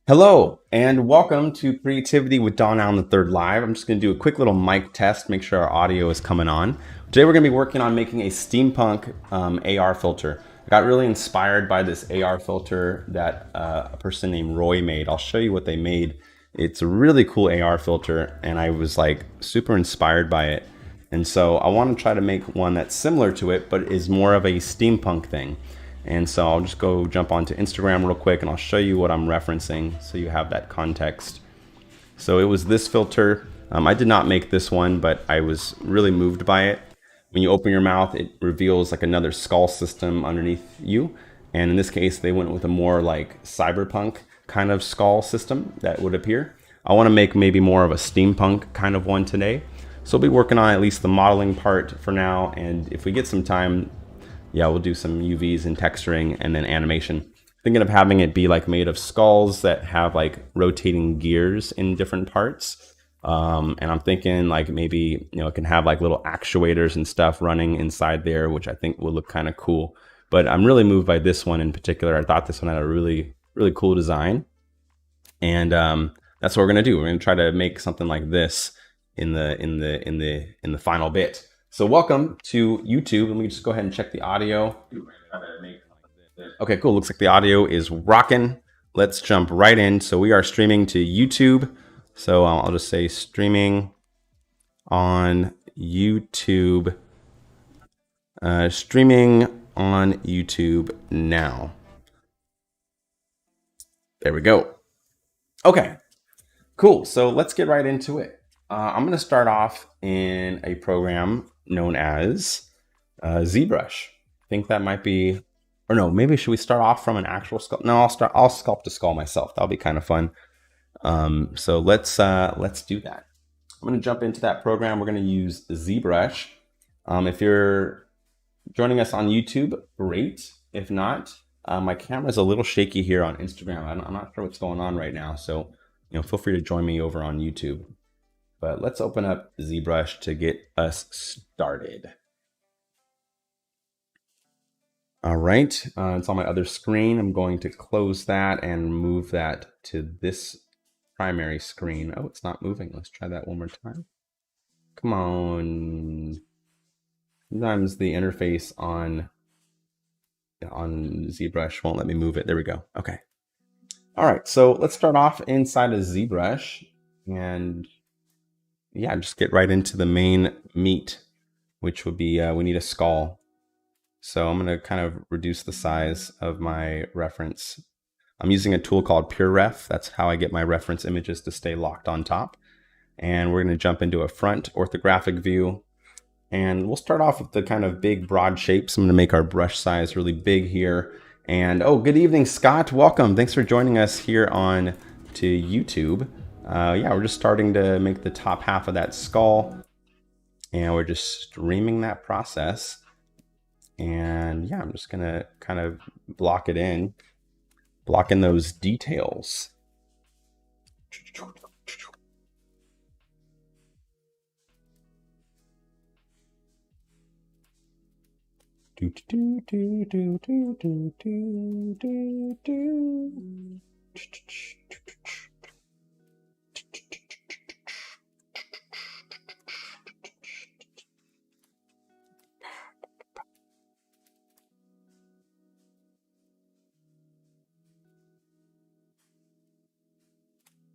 Hello and welcome to Creativity with Don Allen III Live. I'm just going to do a quick little mic test, make sure our audio is coming on. Today we're going to be working on making a steampunk AR filter. I got really inspired by this AR filter that a person named Roy made. I'll show you what they made. It's a really cool AR filter and I was like super inspired by it. And so I want to try to make one that's similar to it, but is more of a steampunk thing. And so I'll just go jump onto Instagram real quick and I'll show you what I'm referencing so you have that context. So it was this filter. I did not make this one, but I was really moved by it. When you open your mouth, it reveals like another skull system underneath you. And in this case, they went with a more like cyberpunk kind of skull system that would appear. I want to make maybe more of a steampunk kind of one today. So we'll be working on at least the modeling part for now. And if we get some time, yeah, we'll do some UVs and texturing and then animation. Thinking of having it be like made of skulls that have like rotating gears in different parts. And I'm thinking like maybe, it can have like little actuators and stuff running inside there, which I think will look kind of cool. But I'm really moved by this one in particular. I thought this one had a really, really cool design. And that's what we're gonna do. We're gonna try to make something like this in the final bit. So welcome to YouTube. Let me just go ahead and check the audio. Okay, cool. Looks like the audio is rocking. Let's jump right in. So we are streaming to YouTube. So I'll just say streaming on YouTube. Streaming on YouTube now. There we go. Okay, cool. So let's get right into it. I'm going to start off in a program known as Zbrush. I think that might be, or no, maybe should we start off from an actual sculpt? No, I'll sculpt a skull myself. That'll be kind of fun. So let's do that. I'm going to jump into that program. We're going to use Zbrush. If you're joining us on YouTube, great. If not, my camera's a little shaky here on Instagram. I'm not sure what's going on right now. So, feel free to join me over on YouTube. But let's open up Zbrush to get us started. All right, it's on my other screen. I'm going to close that and move that to this primary screen. Oh, it's not moving. Let's try that one more time. Come on. Sometimes the interface on Zbrush won't let me move it. There we go. Okay. All right, so let's start off inside of Zbrush and yeah, just get right into the main meat, which would be, we need a skull. So I'm going to kind of reduce the size of my reference. I'm using a tool called PureRef. That's how I get my reference images to stay locked on top. And we're going to jump into a front orthographic view. And we'll start off with the kind of big, broad shapes. I'm going to make our brush size really big here. And oh, good evening, Scott. Welcome. Thanks for joining us here on to YouTube. Yeah, we're just starting to make the top half of that skull and we're just streaming that process. And yeah, I'm just gonna kind of block it in, block in those details.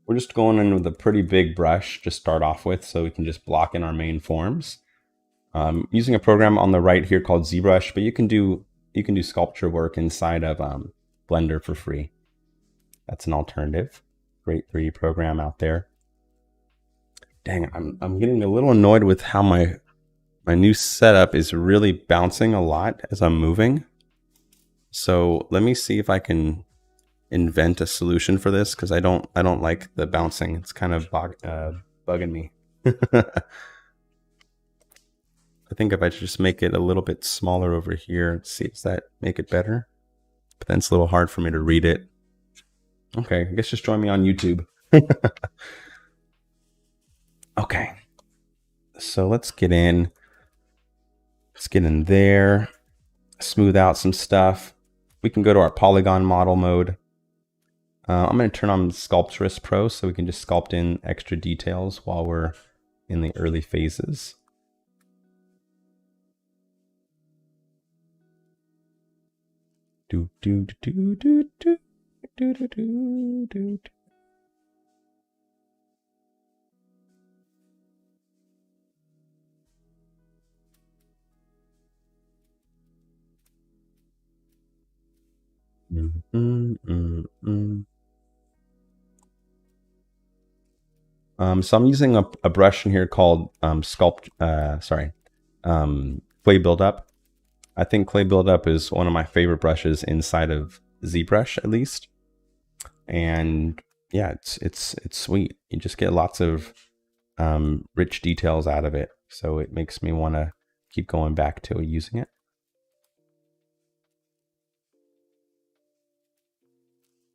We're just going in with a pretty big brush to start off with so we can just block in our main forms. Using a program on the right here called Zbrush, but you can do sculpture work inside of Blender for free. That's an alternative. Great 3D program out there. Dang, I'm getting a little annoyed with how my new setup is really bouncing a lot as I'm moving. So let me see if I can invent a solution for this, because I don't like the bouncing. It's kind of bugging me. I think if I just make it a little bit smaller over here, let's see, does that make it better? But then it's a little hard for me to read it. Okay, I guess just join me on YouTube. Okay, so let's get in there, smooth out some stuff. We can go to our polygon model mode. I'm going to turn on Sculptress Pro so we can just sculpt in extra details while we're in the early phases. Do do do do do do do do do. So I'm using a brush in here called Clay Buildup. I think Clay Buildup is one of my favorite brushes inside of Zbrush, at least. And yeah, it's sweet. You just get lots of rich details out of it. So it makes me want to keep going back to using it.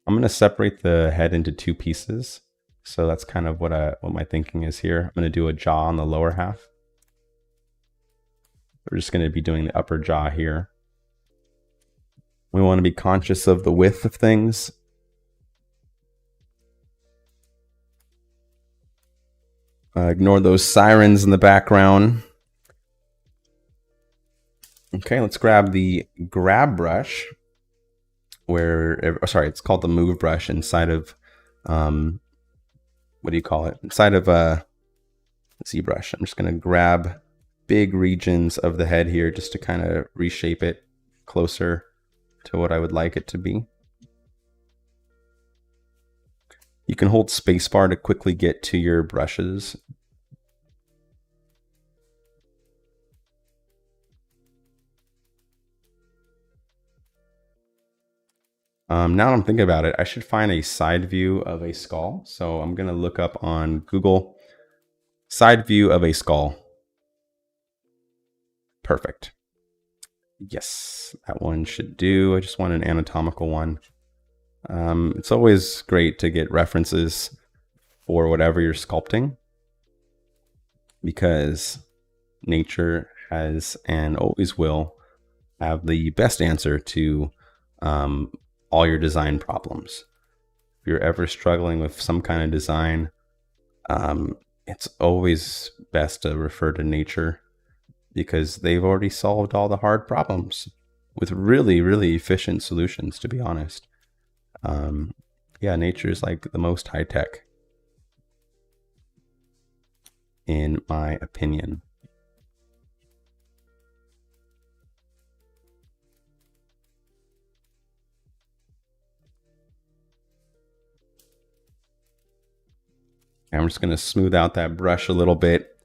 I'm going to separate the head into two pieces. So that's kind of what my thinking is here. I'm going to do a jaw on the lower half. We're just going to be doing the upper jaw here. We want to be conscious of the width of things. Ignore those sirens in the background. Okay, let's grab the grab brush. It's called the move brush inside of, what do you call it? Inside of ZBrush. I'm just going to grab big regions of the head here just to kind of reshape it closer to what I would like it to be. You can hold spacebar to quickly get to your brushes. Now that I'm thinking about it, I should find a side view of a skull. So I'm going to look up on Google side view of a skull. Perfect. Yes, that one should do. I just want an anatomical one. It's always great to get references for whatever you're sculpting, because nature has and always will have the best answer to all your design problems. If you're ever struggling with some kind of design, it's always best to refer to nature, because they've already solved all the hard problems with really, really efficient solutions, to be honest. Yeah, nature is like the most high tech, in my opinion. I'm just going to smooth out that brush a little bit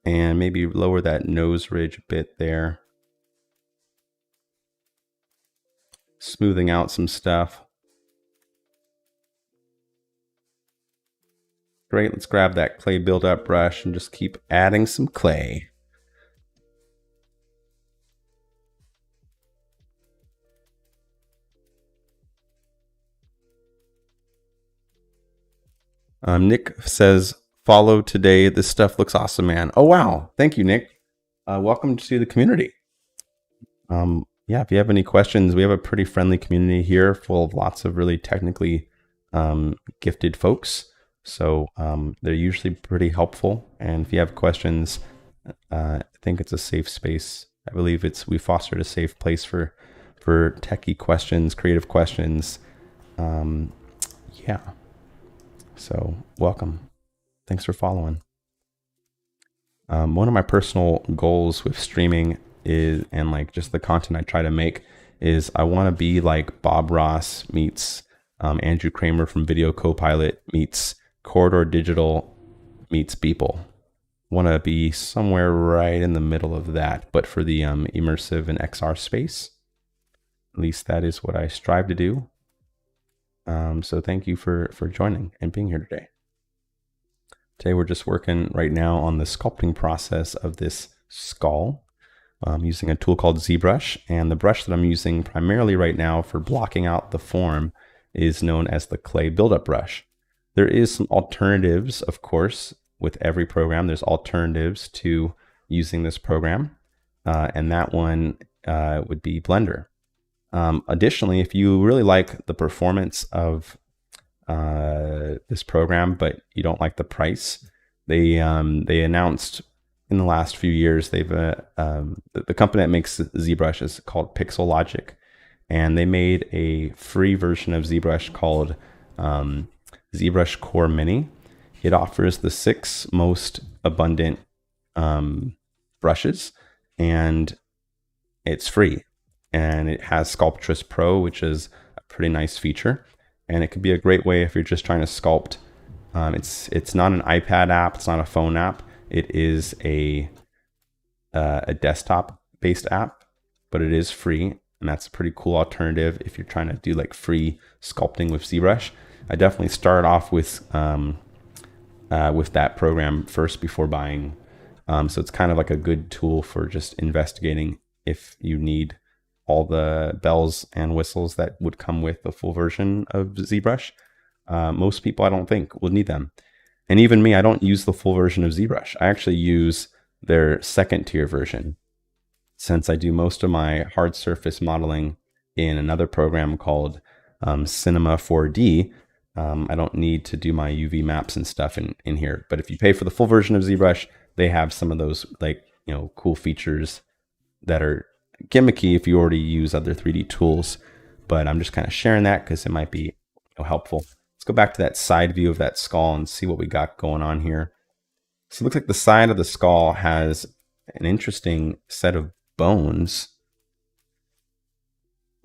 and maybe lower that nose ridge a bit there. Smoothing out some stuff. Great, let's grab that clay build-up brush and just keep adding some clay. Nick says, follow today. This stuff looks awesome, man. Oh, wow. Thank you, Nick. Welcome to the community. Yeah, if you have any questions, we have a pretty friendly community here full of lots of really technically gifted folks. So they're usually pretty helpful. And if you have questions, I think it's a safe space. I believe we fostered a safe place for techie questions, creative questions. Yeah. So welcome. Thanks for following. One of my personal goals with streaming and like just the content I try to make is I want to be like Bob Ross meets Andrew Kramer from Video Copilot meets Corridor Digital meets Beeple. Want to be somewhere right in the middle of that, but for the immersive and XR space. At least that is what I strive to do. So thank you for joining and being here today. Today we're just working right now on the sculpting process of this skull. I'm using a tool called Zbrush, and the brush that I'm using primarily right now for blocking out the form is known as the clay buildup brush. There is some alternatives, of course, with every program. There's alternatives to using this program, and that one would be Blender. Additionally, if you really like the performance of this program, but you don't like the price, they announced in the last few years the company that makes Zbrush is called Pixelogic, and they made a free version of Zbrush called Zbrush Core Mini. It offers the 6 most abundant brushes, and it's free. And it has Sculptress Pro, which is a pretty nice feature. And it could be a great way if you're just trying to sculpt. It's not an iPad app. It's not a phone app. It is a desktop-based app, but it is free. And that's a pretty cool alternative if you're trying to do like free sculpting with ZBrush. I definitely start off with that program first before buying. So it's kind of like a good tool for just investigating if you need all the bells and whistles that would come with the full version of ZBrush. Most people, I don't think, will need them. And even me, I don't use the full version of ZBrush. I actually use their 2nd tier version, since I do most of my hard surface modeling in another program called Cinema 4D. I don't need to do my UV maps and stuff in here. But if you pay for the full version of ZBrush, they have some of those cool features that are gimmicky if you already use other 3D tools. But I'm just kind of sharing that because it might be helpful. Let's go back to that side view of that skull and see what we got going on here. So it looks like the side of the skull has an interesting set of bones.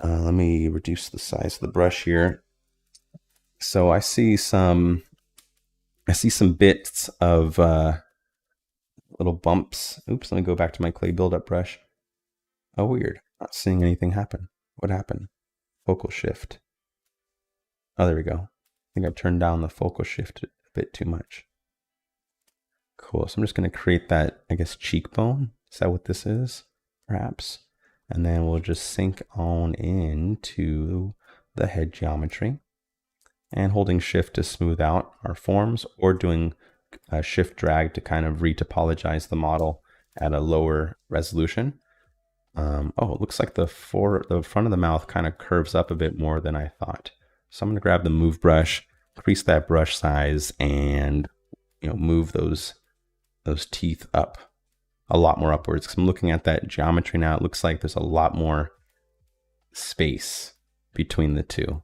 Let me reduce the size of the brush here. So I see some bits of little bumps. Oops, let me go back to my clay buildup brush. Oh, weird. Not seeing anything happen. What happened? Focal shift. Oh, there we go. I think I've turned down the focal shift a bit too much. Cool. So I'm just going to create that, I guess, cheekbone. Is that what this is? Perhaps. And then we'll just sink on into the head geometry. And holding shift to smooth out our forms, or doing shift drag to kind of re-topologize the model at a lower resolution. Oh, it looks like the front of the mouth kind of curves up a bit more than I thought. So I'm going to grab the move brush, increase that brush size, and move those teeth up a lot more upwards. Because I'm looking at that geometry now, it looks like there's a lot more space between the two.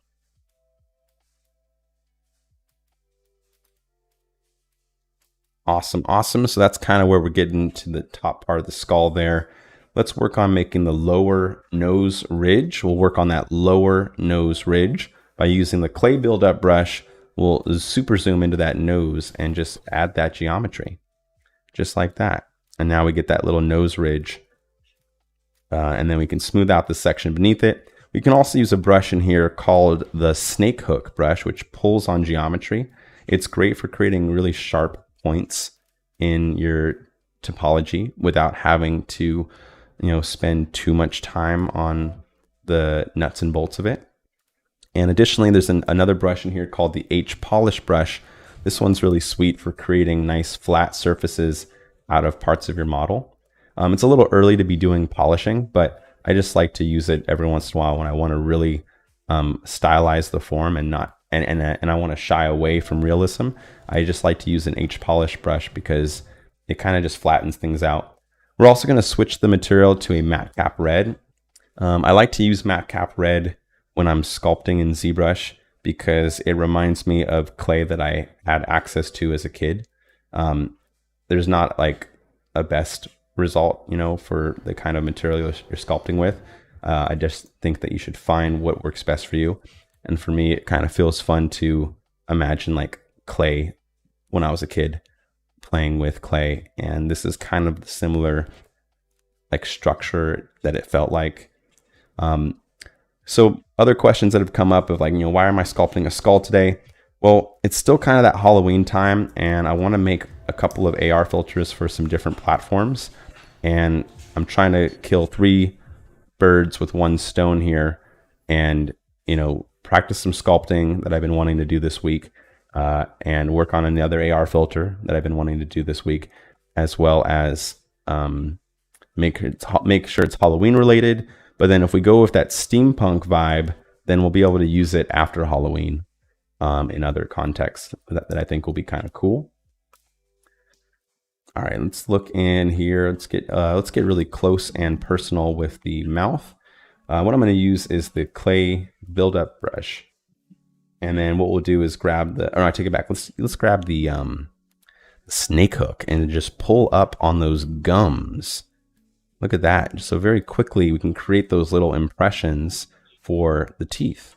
Awesome, awesome. So that's kind of where we're getting to the top part of the skull there. Let's work on making the lower nose ridge. We'll work on that lower nose ridge by using the clay buildup brush. We'll super zoom into that nose and just add that geometry, just like that. And now we get that little nose ridge. And then we can smooth out the section beneath it. We can also use a brush in here called the snake hook brush, which pulls on geometry. It's great for creating really sharp points in your topology without having to spend too much time on the nuts and bolts of it. And additionally, there's another brush in here called the H polish brush. This one's really sweet for creating nice flat surfaces out of parts of your model. It's a little early to be doing polishing, but I just like to use it every once in a while when I want to really stylize the form and I want to shy away from realism. I just like to use an H polish brush because it kind of just flattens things out. We're also going to switch the material to a matte cap red. I like to use matte cap red when I'm sculpting in ZBrush because it reminds me of clay that I had access to as a kid. There's not like a best result, for the kind of material you're sculpting with. I just think that you should find what works best for you. And for me, it kind of feels fun to imagine like clay when I was a kid playing with clay. And this is kind of the similar like structure that it felt like. So other questions that have come up of like, why am I sculpting a skull today? Well, it's still kind of that Halloween time, and I want to make a couple of AR filters for some different platforms. And I'm trying to kill 3 birds with 1 stone here, and practice some sculpting that I've been wanting to do this week, and work on another AR filter that I've been wanting to do this week, as well as make sure it's Halloween related, But then if we go with that steampunk vibe, then we'll be able to use it after Halloween in other contexts that I think will be kind of cool. All right, let's look in here. Let's get really close and personal with the mouth. What I'm going to use is the clay buildup brush, and then what we'll do is grab the. Or I take it back. Let's grab the snake hook and just pull up on those gums. Look at that. So very quickly we can create those little impressions for the teeth.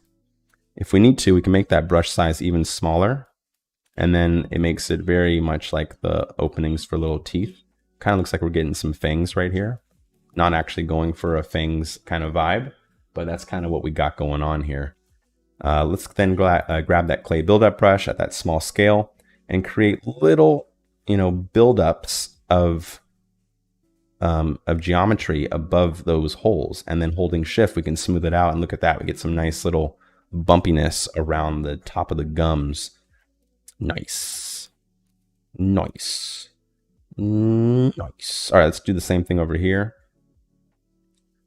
If we need to, we can make that brush size even smaller. And then it makes it very much like the openings for little teeth. Kind of looks like we're getting some fangs right here. Not actually going for a fangs kind of vibe, but that's kind of what we got going on here. Let's then grab that clay buildup brush at that small scale and create little, buildups of geometry above those holes. And then holding shift, we can smooth it out. And look at that, we get some nice little bumpiness around the top of the gums. Nice. Nice. Nice. All right, let's do the same thing over here.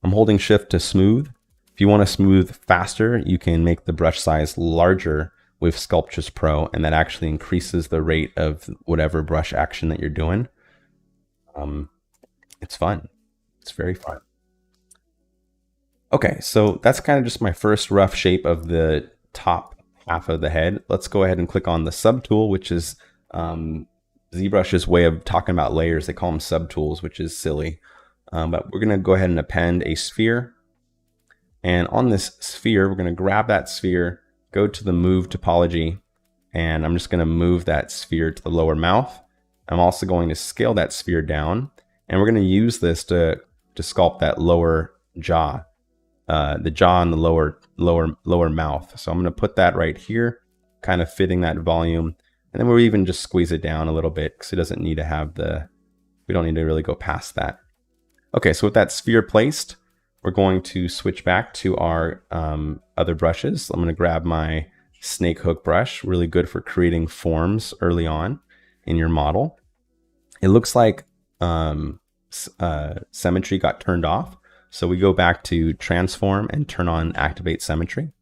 I'm holding shift to smooth. If you want to smooth faster, you can make the brush size larger with Sculptress Pro, and that actually increases the rate of whatever brush action that you're doing. It's fun. It's very fun. Okay, so that's kind of just my first rough shape of the top half of the head. Let's go ahead and click on the subtool, which is ZBrush's way of talking about layers. They call them subtools, which is silly. But we're going to go ahead and append a sphere. And on this sphere, we're going to grab that sphere, go to the move topology, and I'm just going to move that sphere to the lower mouth. I'm also going to scale that sphere down, and we're going to use this to sculpt that lower jaw, the jaw and the lower mouth. So I'm going to put that right here, kind of fitting that volume, and then we'll even just squeeze it down a little bit because it doesn't need to have we don't need to really go past that. Okay, so with that sphere placed, we're going to switch back to our other brushes. I'm going to grab my snake hook brush, really good for creating forms early on in your model. It looks like symmetry got turned off. So we go back to transform and turn on activate symmetry.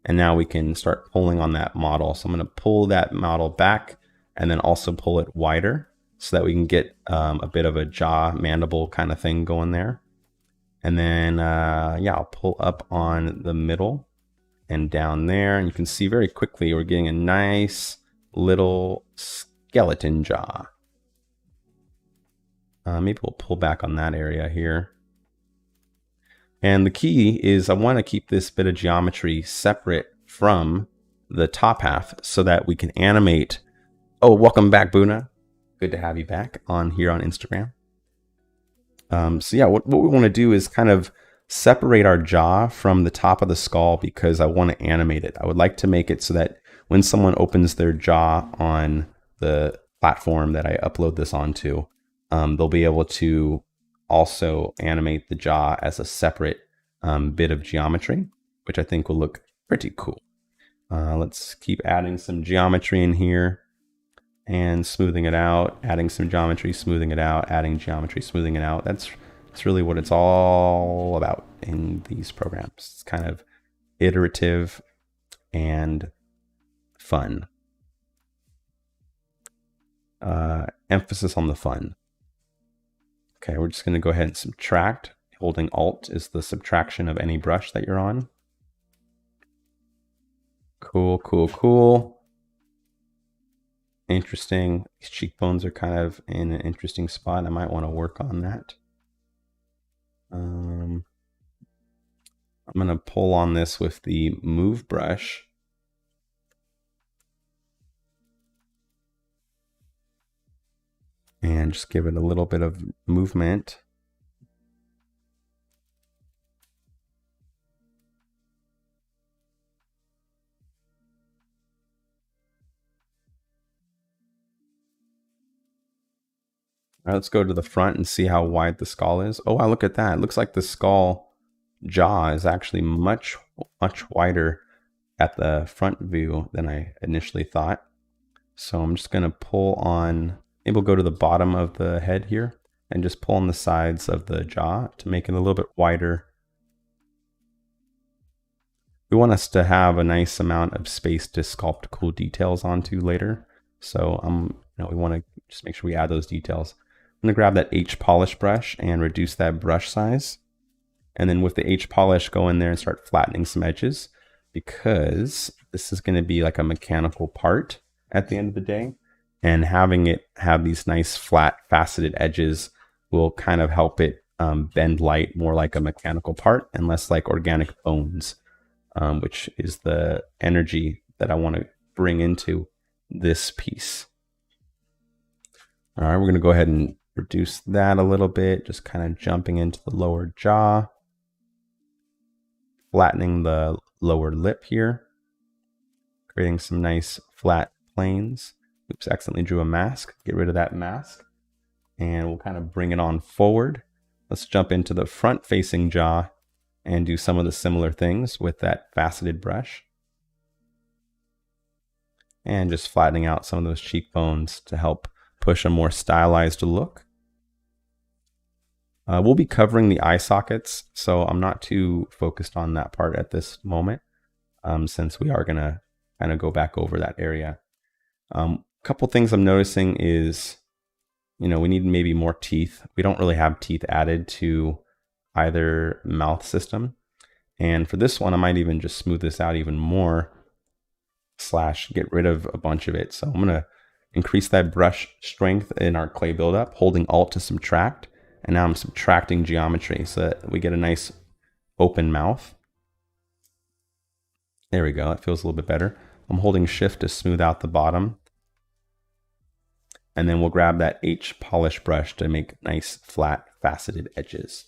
And now we can start pulling on that model. So I'm going to pull that model back and then also pull it wider so that we can get a bit of a jaw mandible kind of thing going there. And then, yeah, I'll pull up on the middle and down there. And you can see very quickly we're getting a nice little skeleton jaw. Maybe we'll pull back on that area here. And the key is I want to keep this bit of geometry separate from the top half so that we can animate. Oh, welcome back, Buna. Good to have you back on here on Instagram. So yeah, what we want to do is kind of separate our jaw from the top of the skull because I want to animate it. I would like to make it so that when someone opens their jaw on the platform that I upload this onto, they'll be able to also animate the jaw as a separate bit of geometry, which I think will look pretty cool. Let's keep adding some geometry in here and smoothing it out, adding some geometry, smoothing it out, adding geometry, smoothing it out. That's really what it's all about in these programs. It's kind of iterative and fun. Emphasis on the fun. Okay, we're just going to go ahead and subtract. Holding Alt is the subtraction of any brush that you're on. Cool, cool, cool. Interesting. These cheekbones are kind of in an interesting spot. I might want to work on that. I'm going to pull on this with the move brush. And just give it a little bit of movement. All right, let's go to the front and see how wide the skull is. Oh, wow, look at that. It looks like the skull jaw is actually much wider at the front view than I initially thought. So I'm just going to pull on, maybe we'll go to the bottom of the head here and just pull on the sides of the jaw to make it a little bit wider we want us to have a nice amount of space to sculpt cool details onto later. So we want to just make sure we add those details. I'm going to grab that H polish brush and reduce that brush size. And then with the H polish, go in there and start flattening some edges, because this is going to be like a mechanical part at the end of the day. And having it have these nice flat faceted edges will kind of help it bend light more like a mechanical part and less like organic bones, which is the energy that I want to bring into this piece. All right, we're going to go ahead and reduce that a little bit, just kind of jumping into the lower jaw, flattening the lower lip here, creating some nice flat planes. Oops, accidentally drew a mask. Get rid of that mask. And we'll kind of bring it on forward. Let's jump into the front facing jaw and do some of the similar things with that faceted brush. And just flattening out some of those cheekbones to help push a more stylized look. We'll be covering the eye sockets, so I'm not too focused on that part at this moment, since we are going to kind of go back over that area. Couple things I'm noticing is, we need maybe more teeth. We don't really have teeth added to either mouth system. And for this one, I might even just smooth this out even more, / get rid of a bunch of it. So I'm going to increase that brush strength in our clay buildup, holding Alt to subtract. And now I'm subtracting geometry so that we get a nice open mouth. There we go. That feels a little bit better. I'm holding Shift to smooth out the bottom. And then we'll grab that H polish brush to make nice flat faceted edges.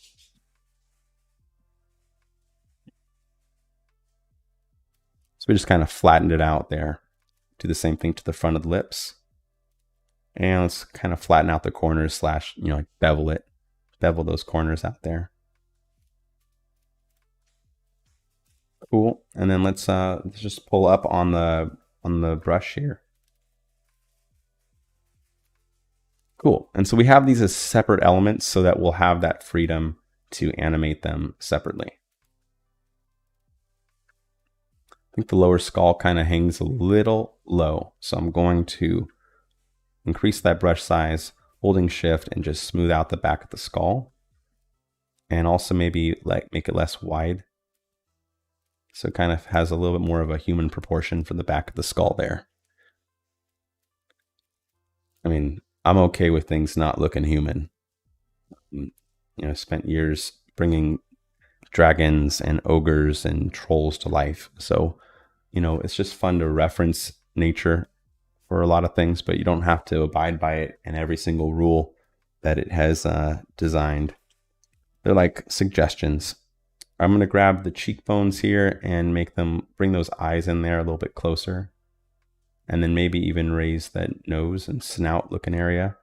So we just kind of flattened it out there. Do the same thing to the front of the lips. And let's kind of flatten out the corners / like bevel it. Bevel those corners out there. Cool. And then let's just pull up on the brush here. Cool. And so we have these as separate elements so that we'll have that freedom to animate them separately. I think the lower skull kind of hangs a little low, so I'm going to increase that brush size, holding Shift, and just smooth out the back of the skull. And also maybe make it less wide, so it kind of has a little bit more of a human proportion for the back of the skull there. I mean, I'm okay with things not looking human. Spent years bringing dragons and ogres and trolls to life. So, it's just fun to reference nature for a lot of things, but you don't have to abide by it and every single rule that it has designed. They're like suggestions. I'm going to grab the cheekbones here and bring those eyes in there a little bit closer. And then maybe even raise that nose and snout looking area.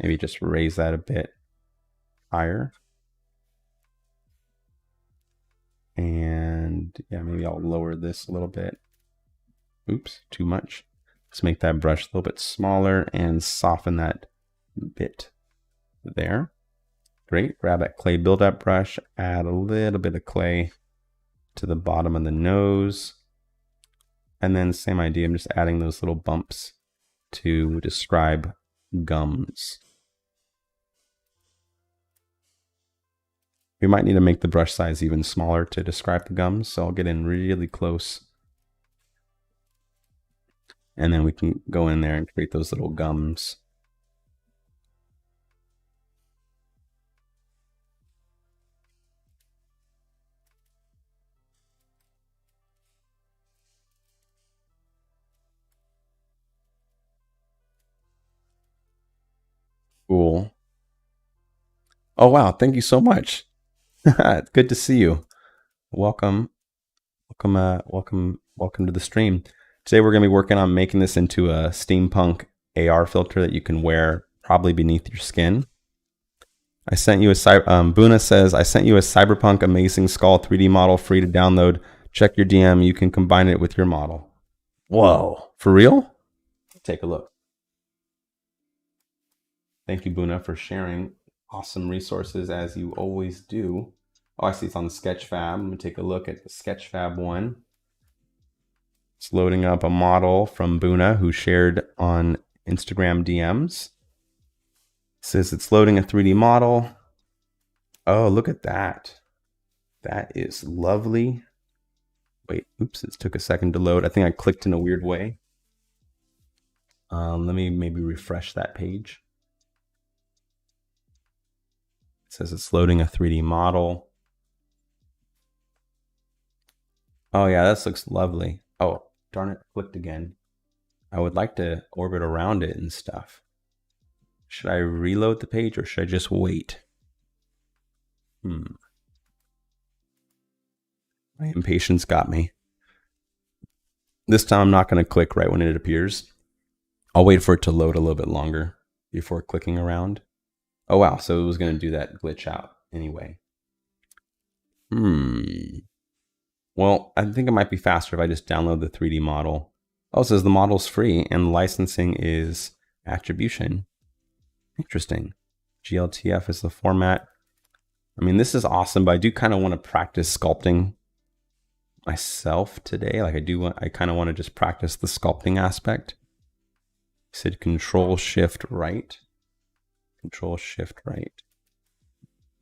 Maybe just raise that a bit higher. And yeah, maybe I'll lower this a little bit. Oops, too much. Let's make that brush a little bit smaller and soften that bit there. Great. Grab that clay buildup brush, add a little bit of clay to the bottom of the nose. And then same idea, I'm just adding those little bumps to describe gums. We might need to make the brush size even smaller to describe the gums, so I'll get in really close. And then we can go in there and create those little gums. Cool. Oh, wow. Thank you so much. Good to see you. Welcome to the stream. Today we're going to be working on making this into a steampunk AR filter that you can wear probably beneath your skin. I sent you a Buna says, I sent you a Cyberpunk Amazing Skull 3D model free to download. Check your DM. You can combine it with your model. Whoa, for real? Take a look. Thank you, Buna, for sharing awesome resources as you always do. Oh, I see it's on Sketchfab. I'm gonna take a look at the Sketchfab one. It's loading up a model from Buna, who shared on Instagram DMs. It says it's loading a 3D model. Oh, look at that. That is lovely. Wait, oops, it took a second to load. I think I clicked in a weird way. Let me maybe refresh that page. It says it's loading a 3D model. Oh yeah, this looks lovely. Oh, darn it, clicked again. I would like to orbit around it and stuff. Should I reload the page or should I just wait? My impatience got me. This time I'm not going to click right when it appears. I'll wait for it to load a little bit longer before clicking around. Oh wow, so it was going to do that glitch out anyway. Well, I think it might be faster if I just download the 3D model. Oh, it says the model's free and licensing is attribution. Interesting. GLTF is the format. I mean, this is awesome, but I do kind of want to practice sculpting myself today. Like I kind of want to just practice the sculpting aspect. I said Control Shift right. Control Shift right.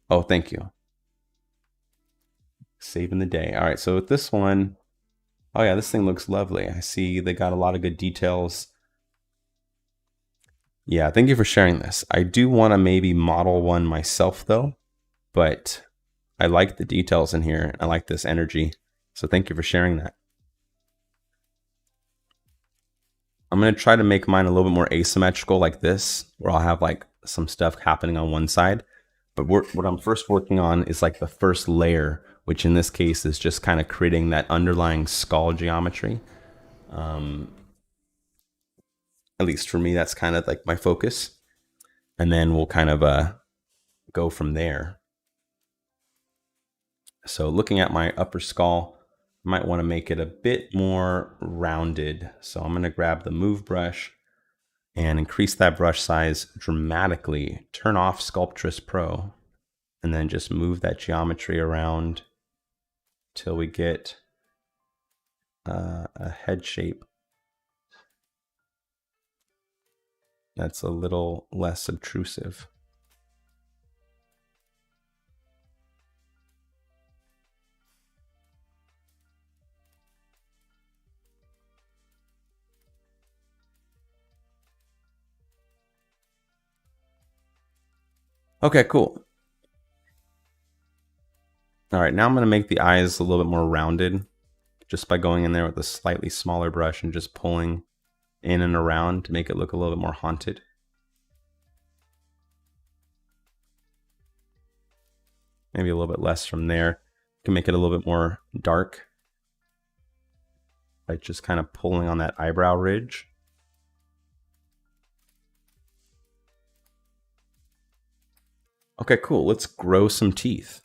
Oh, thank you. Saving the day. All right, so with this one, oh yeah, this thing looks lovely. I see they got a lot of good details. Yeah, thank you for sharing this. I do want to maybe model one myself though, but I like the details in here. I like this energy. So thank you for sharing that. I'm going to try to make mine a little bit more asymmetrical like this, where I'll have like some stuff happening on one side. But what I'm first working on is like the first layer, which in this case is just kind of creating that underlying skull geometry. At least for me, that's kind of like my focus. And then we'll kind of go from there. So looking at my upper skull, I might want to make it a bit more rounded. So I'm going to grab the move brush and increase that brush size dramatically. Turn off Sculptress Pro and then just move that geometry around till we get a head shape that's a little less obtrusive. Okay, cool. All right, now I'm going to make the eyes a little bit more rounded just by going in there with a slightly smaller brush and just pulling in and around to make it look a little bit more haunted. Maybe a little bit less from there. You can make it a little bit more dark by just kind of pulling on that eyebrow ridge. Okay, cool. Let's grow some teeth.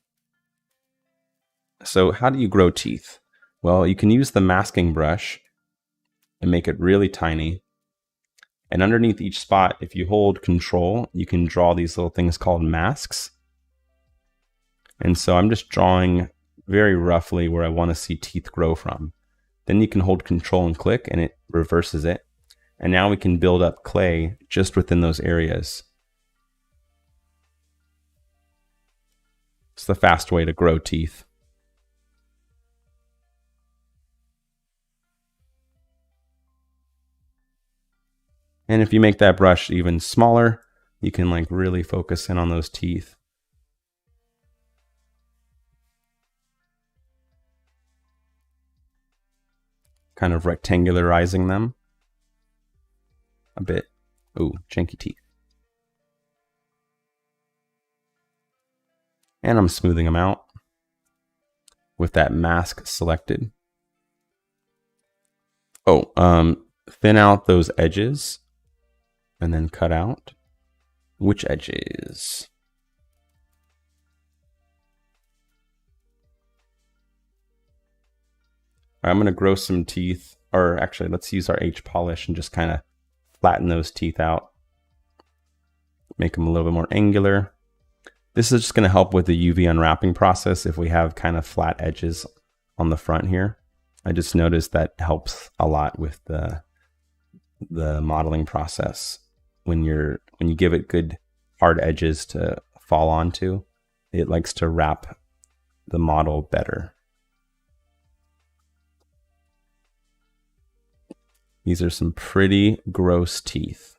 So how do you grow teeth? Well, you can use the masking brush and make it really tiny. And underneath each spot, if you hold Control, you can draw these little things called masks. And so I'm just drawing very roughly where I want to see teeth grow from. Then you can hold Control and click and it reverses it. And now we can build up clay just within those areas. It's the fast way to grow teeth. And if you make that brush even smaller, you can like really focus in on those teeth. Kind of rectangularizing them a bit. Ooh, janky teeth. And I'm smoothing them out with that mask selected. Oh, thin out those edges and then cut out. Which edges? All right, I'm going to grow some teeth, or actually let's use our H polish and just kind of flatten those teeth out. Make them a little bit more angular. This is just going to help with the UV unwrapping process if we have kind of flat edges on the front here. I just noticed that helps a lot with the modeling process. When you give it good hard edges to fall onto, it likes to wrap the model better. These are some pretty gross teeth.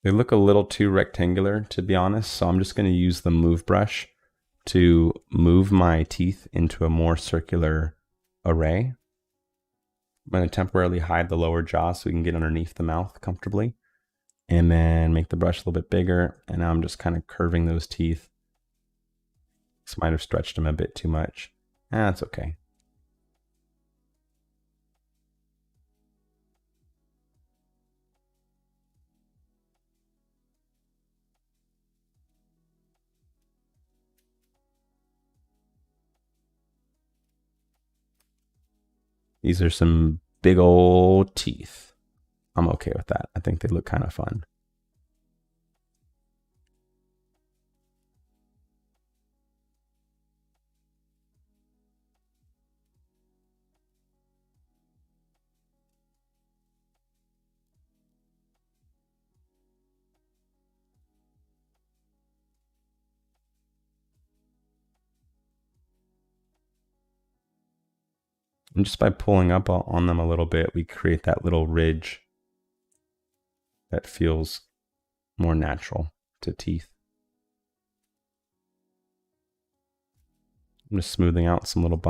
They look a little too rectangular, to be honest, so I'm just going to use the move brush to move my teeth into a more circular array. I'm going to temporarily hide the lower jaw so we can get underneath the mouth comfortably, and then make the brush a little bit bigger, and now I'm just kind of curving those teeth. This might have stretched them a bit too much. That's okay. These are some big old teeth. I'm okay with that. I think they look kind of fun. And just by pulling up on them a little bit, we create that little ridge that feels more natural to teeth. I'm just smoothing out some little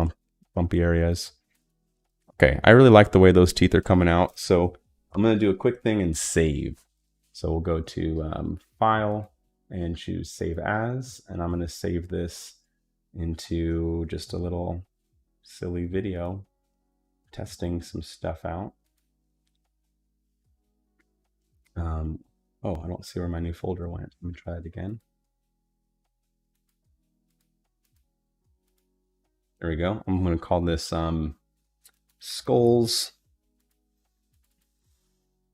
bumpy areas. Okay, I really like the way those teeth are coming out, so I'm going to do a quick thing and save. So we'll go to File and choose Save As, and I'm going to save this into just a little silly video testing some stuff out. Oh, I don't see where my new folder went. Let me try it again. There we go. I'm going to call this Skulls.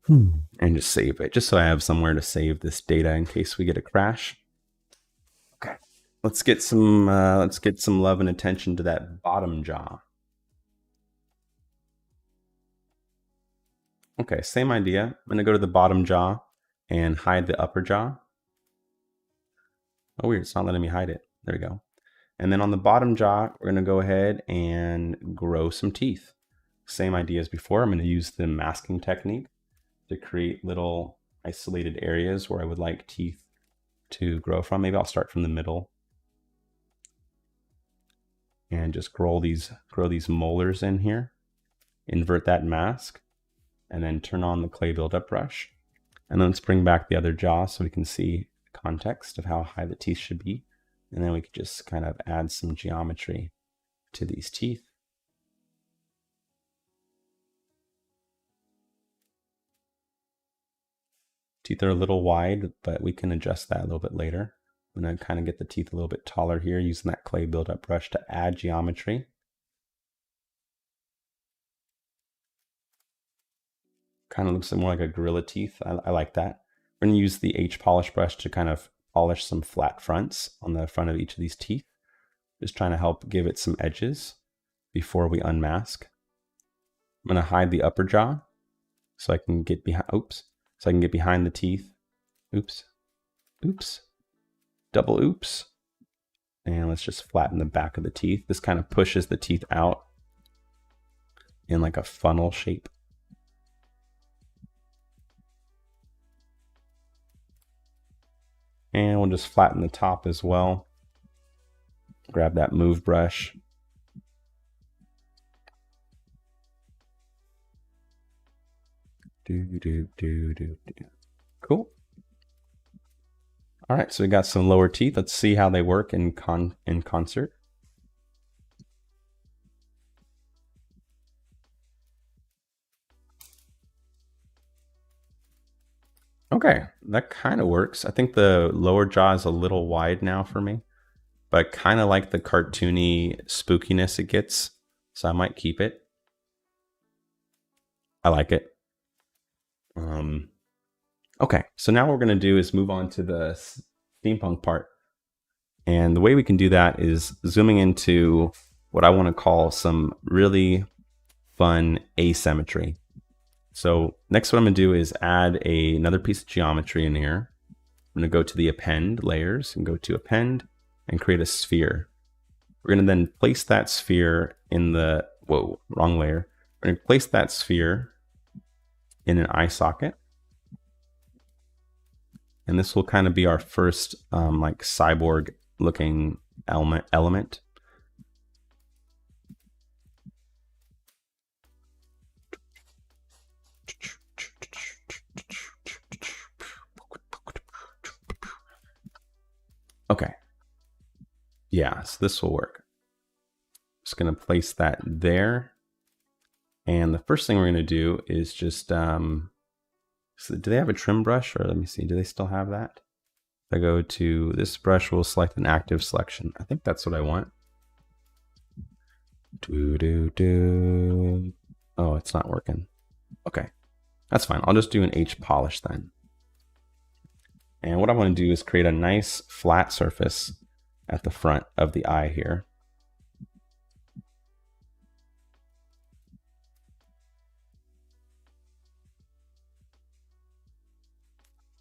And just save it, just so I have somewhere to save this data in case we get a crash. Okay, let's get some love and attention to that bottom jaw. Okay, same idea. I'm going to go to the bottom jaw and hide the upper jaw. Oh, weird, it's not letting me hide it. There we go. And then on the bottom jaw, we're going to go ahead and grow some teeth. Same idea as before. I'm going to use the masking technique to create little isolated areas where I would like teeth to grow from. Maybe I'll start from the middle and just grow these molars in here. Invert that mask, and then turn on the clay buildup brush. And then let's bring back the other jaw so we can see the context of how high the teeth should be. And then we could just kind of add some geometry to these teeth. Teeth are a little wide, but we can adjust that a little bit later. I'm going to kind of get the teeth a little bit taller here using that clay buildup brush to add geometry. Kind of looks more like a gorilla teeth. I like that. We're going to use the H polish brush to kind of polish some flat fronts on the front of each of these teeth. Just trying to help give it some edges before we unmask. I'm going to hide the upper jaw so I can get behind, so I can get behind the teeth. Oops, double oops. And let's just flatten the back of the teeth. This kind of pushes the teeth out in like a funnel shape. And we'll just flatten the top as well. Grab that move brush. Cool. All right, so we got some lower teeth. Let's see how they work in concert. Okay, that kind of works. I think the lower jaw is a little wide now for me, but kind of like the cartoony spookiness it gets, so I might keep it. I like it. Okay, so now what we're going to do is move on to the steampunk part. And the way we can do that is zooming into what I want to call some really fun asymmetry. So next what I'm going to do is add another piece of geometry in here. I'm going to go to the append layers and go to append and create a sphere. We're going to then place that sphere in the, whoa, wrong layer. We're going to place that sphere in an eye socket. And this will kind of be our first like cyborg looking element. Okay. Yeah, so this will work. Just going to place that there. And the first thing we're going to do is just, so do they have a trim brush? Or let me see, do they still have that? If I go to this brush, we'll select an active selection. I think that's what I want. Oh, it's not working. Okay, that's fine. I'll just do an H polish then. And what I want to do is create a nice flat surface at the front of the eye here.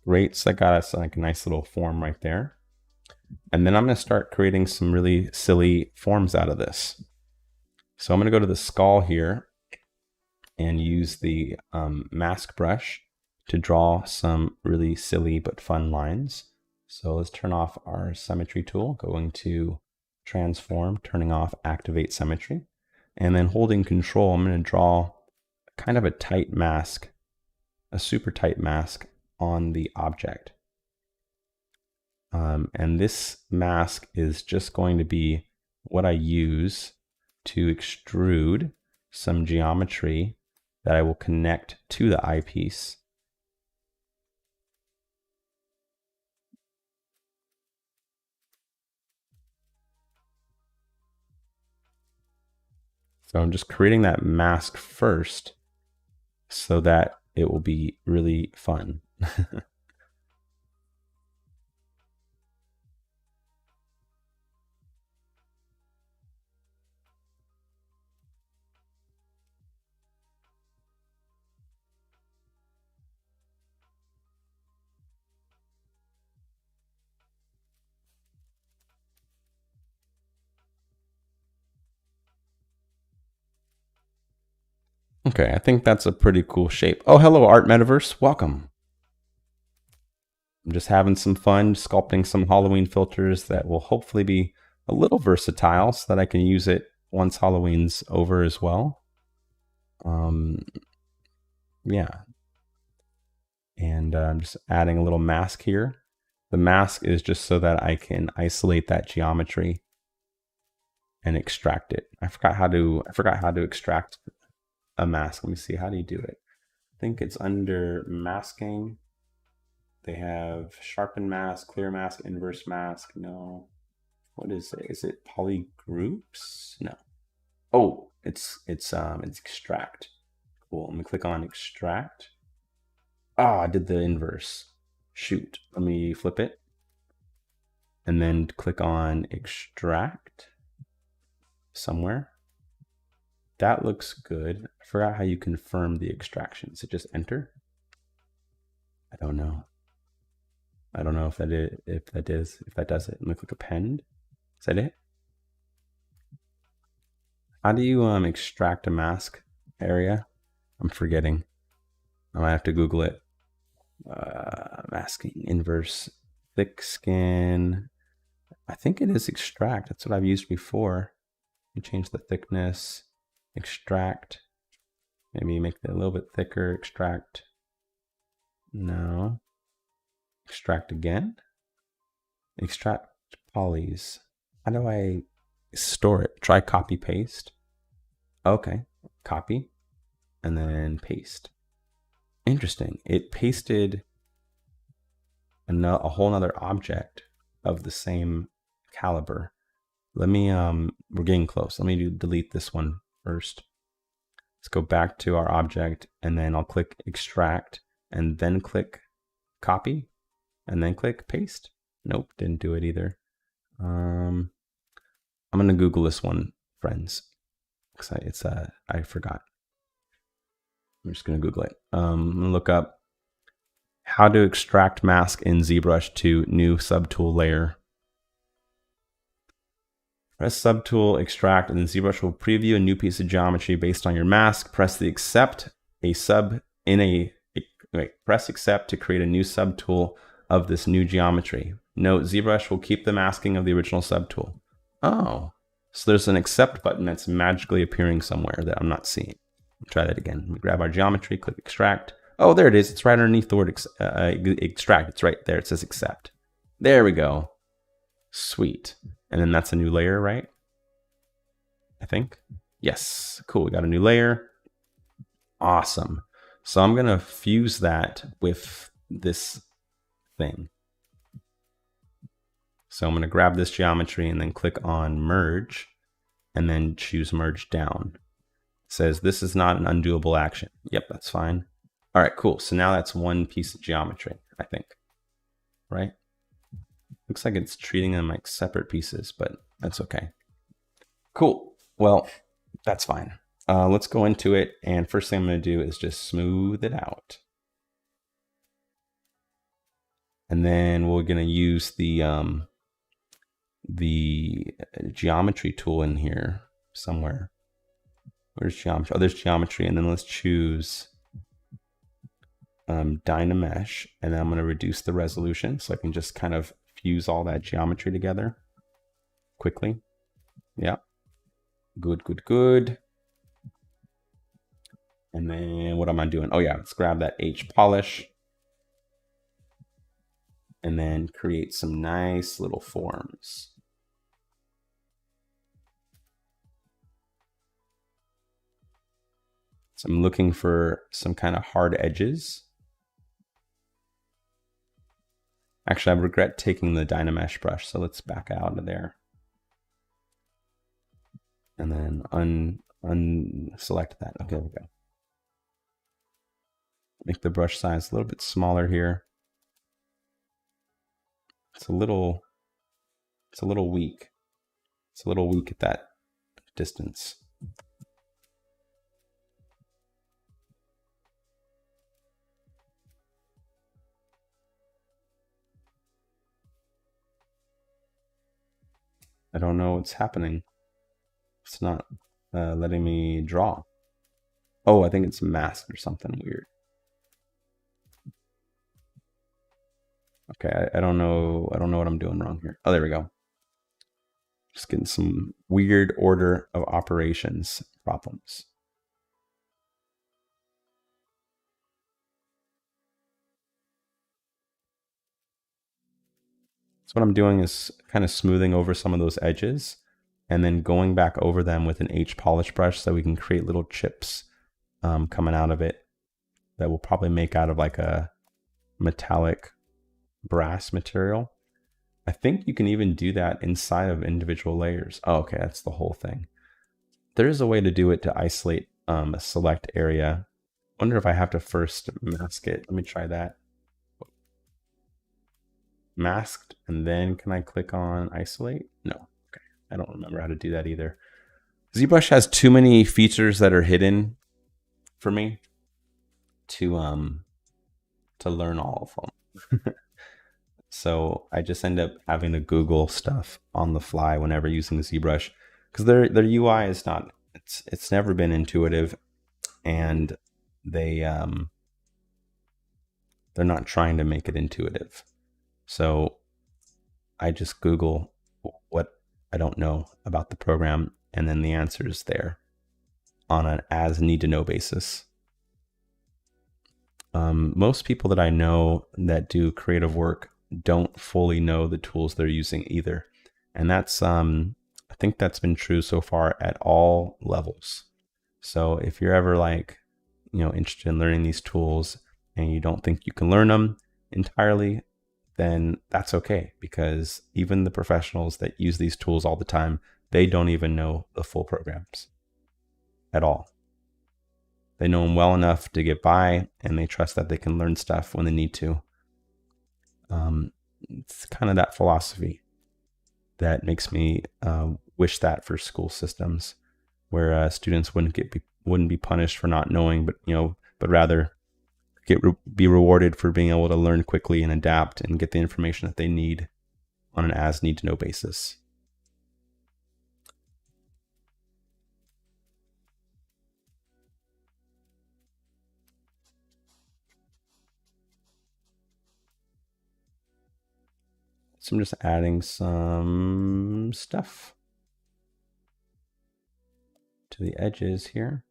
Great, so that got us like a nice little form right there. And then I'm going to start creating some really silly forms out of this. So I'm going to go to the skull here and use the mask brush to draw some really silly but fun lines. So let's turn off our symmetry tool, going to transform, turning off activate symmetry, and then holding control, I'm going to draw kind of a tight mask, a super tight mask on the object. And this mask is just going to be what I use to extrude some geometry that I will connect to the eyepiece. So I'm just creating that mask first so that it will be really fun. Okay, I think that's a pretty cool shape. Oh, hello, Art Metaverse. Welcome. I'm just having some fun sculpting some Halloween filters that will hopefully be a little versatile so that I can use it once Halloween's over as well. Yeah. And I'm just adding a little mask here. The mask is just so that I can isolate that geometry and extract it. I forgot how to extract a mask. Let me see, how do you do it? I think it's under masking. They have sharpen mask, clear mask, inverse mask. No. What is it? Is it polygroups? No. Oh, it's extract. Cool. Let me click on extract. Ah, I did the inverse. Shoot. Let me flip it. And then click on extract somewhere. That looks good. I forgot how you confirm the extraction. Is it just enter? I don't know. I don't know if that does it. Let me click append. Is that it? How do you extract a mask area? I'm forgetting. I might have to Google it. Masking, inverse, thick skin. I think it is extract. That's what I've used before. You change the thickness, extract. Maybe make it a little bit thicker, extract. No. Extract again. Extract polys. How do I store it? Try copy paste. Okay, copy and then paste. Interesting. It pasted a whole nother object of the same caliber. Let me, we're getting close. Let me delete this one first. Let's go back to our object, and then I'll click extract, and then click copy, and then click paste. Nope, didn't do it either. I'm gonna Google this one, friends, because I forgot. I'm just gonna Google it. I'm gonna look up how to extract mask in ZBrush to new subtool layer. Press subtool, extract, and then ZBrush will preview a new piece of geometry based on your mask. Press the accept press accept to create a new subtool of this new geometry. Note, ZBrush will keep the masking of the original subtool. Oh, so there's an accept button that's magically appearing somewhere that I'm not seeing. Try that again. We grab our geometry, click extract. Oh, there it is. It's right underneath the word extract. It's right there. It says accept. There we go. Sweet. And then that's a new layer, right? I think. Yes. Cool. We got a new layer. Awesome. So I'm going to fuse that with this thing. So I'm going to grab this geometry and then click on merge and then choose merge down. It says this is not an undoable action. Yep, that's fine. All right, cool. So now that's one piece of geometry, I think, right? Looks like it's treating them like separate pieces, but that's okay. Cool. Well, that's fine. Let's go into it. And first thing I'm going to do is just smooth it out. And then we're going to use the geometry tool in here somewhere. Where's geometry? Oh, there's geometry. And then let's choose Dynamesh. And then I'm going to reduce the resolution so I can just kind of fuse all that geometry together quickly. Yeah. Good, good, good. And then what am I doing? Oh yeah, let's grab that H polish and then create some nice little forms. So I'm looking for some kind of hard edges. Actually, I regret taking the Dynamesh brush, so let's back out of there. And then unselect that. Okay, there we go. Make the brush size a little bit smaller here. It's a little weak. It's a little weak at that distance. I don't know what's happening. It's not letting me draw. Oh, I think it's masked or something weird. Okay, I don't know. I don't know what I'm doing wrong here. Oh, there we go. Just getting some weird order of operations problems. So what I'm doing is kind of smoothing over some of those edges and then going back over them with an H polish brush so we can create little chips coming out of it that we'll probably make out of like a metallic brass material. I think you can even do that inside of individual layers. Oh, okay, that's the whole thing. There is a way to do it to isolate a select area. I wonder if I have to first mask it. Let me try that. Masked, and then can I click on isolate? No. Okay, I don't remember how to do that either. ZBrush has too many features that are hidden for me to learn all of them. So I just end up having to Google stuff on the fly whenever using ZBrush, because their UI is not, it's never been intuitive, and they're not trying to make it intuitive. So I just Google what I don't know about the program, and then the answer is there on an as need to know basis. Most people that I know that do creative work don't fully know the tools they're using either. And that's, I think that's been true so far at all levels. So if you're ever like, interested in learning these tools and you don't think you can learn them entirely, then that's okay, because even the professionals that use these tools all the time, they don't even know the full programs at all. They know them well enough to get by, and they trust that they can learn stuff when they need to. It's kind of that philosophy that makes me wish that for school systems, where students wouldn't be punished for not knowing, but rather be rewarded for being able to learn quickly and adapt and get the information that they need on an as need to know basis. So I'm just adding some stuff to the edges here.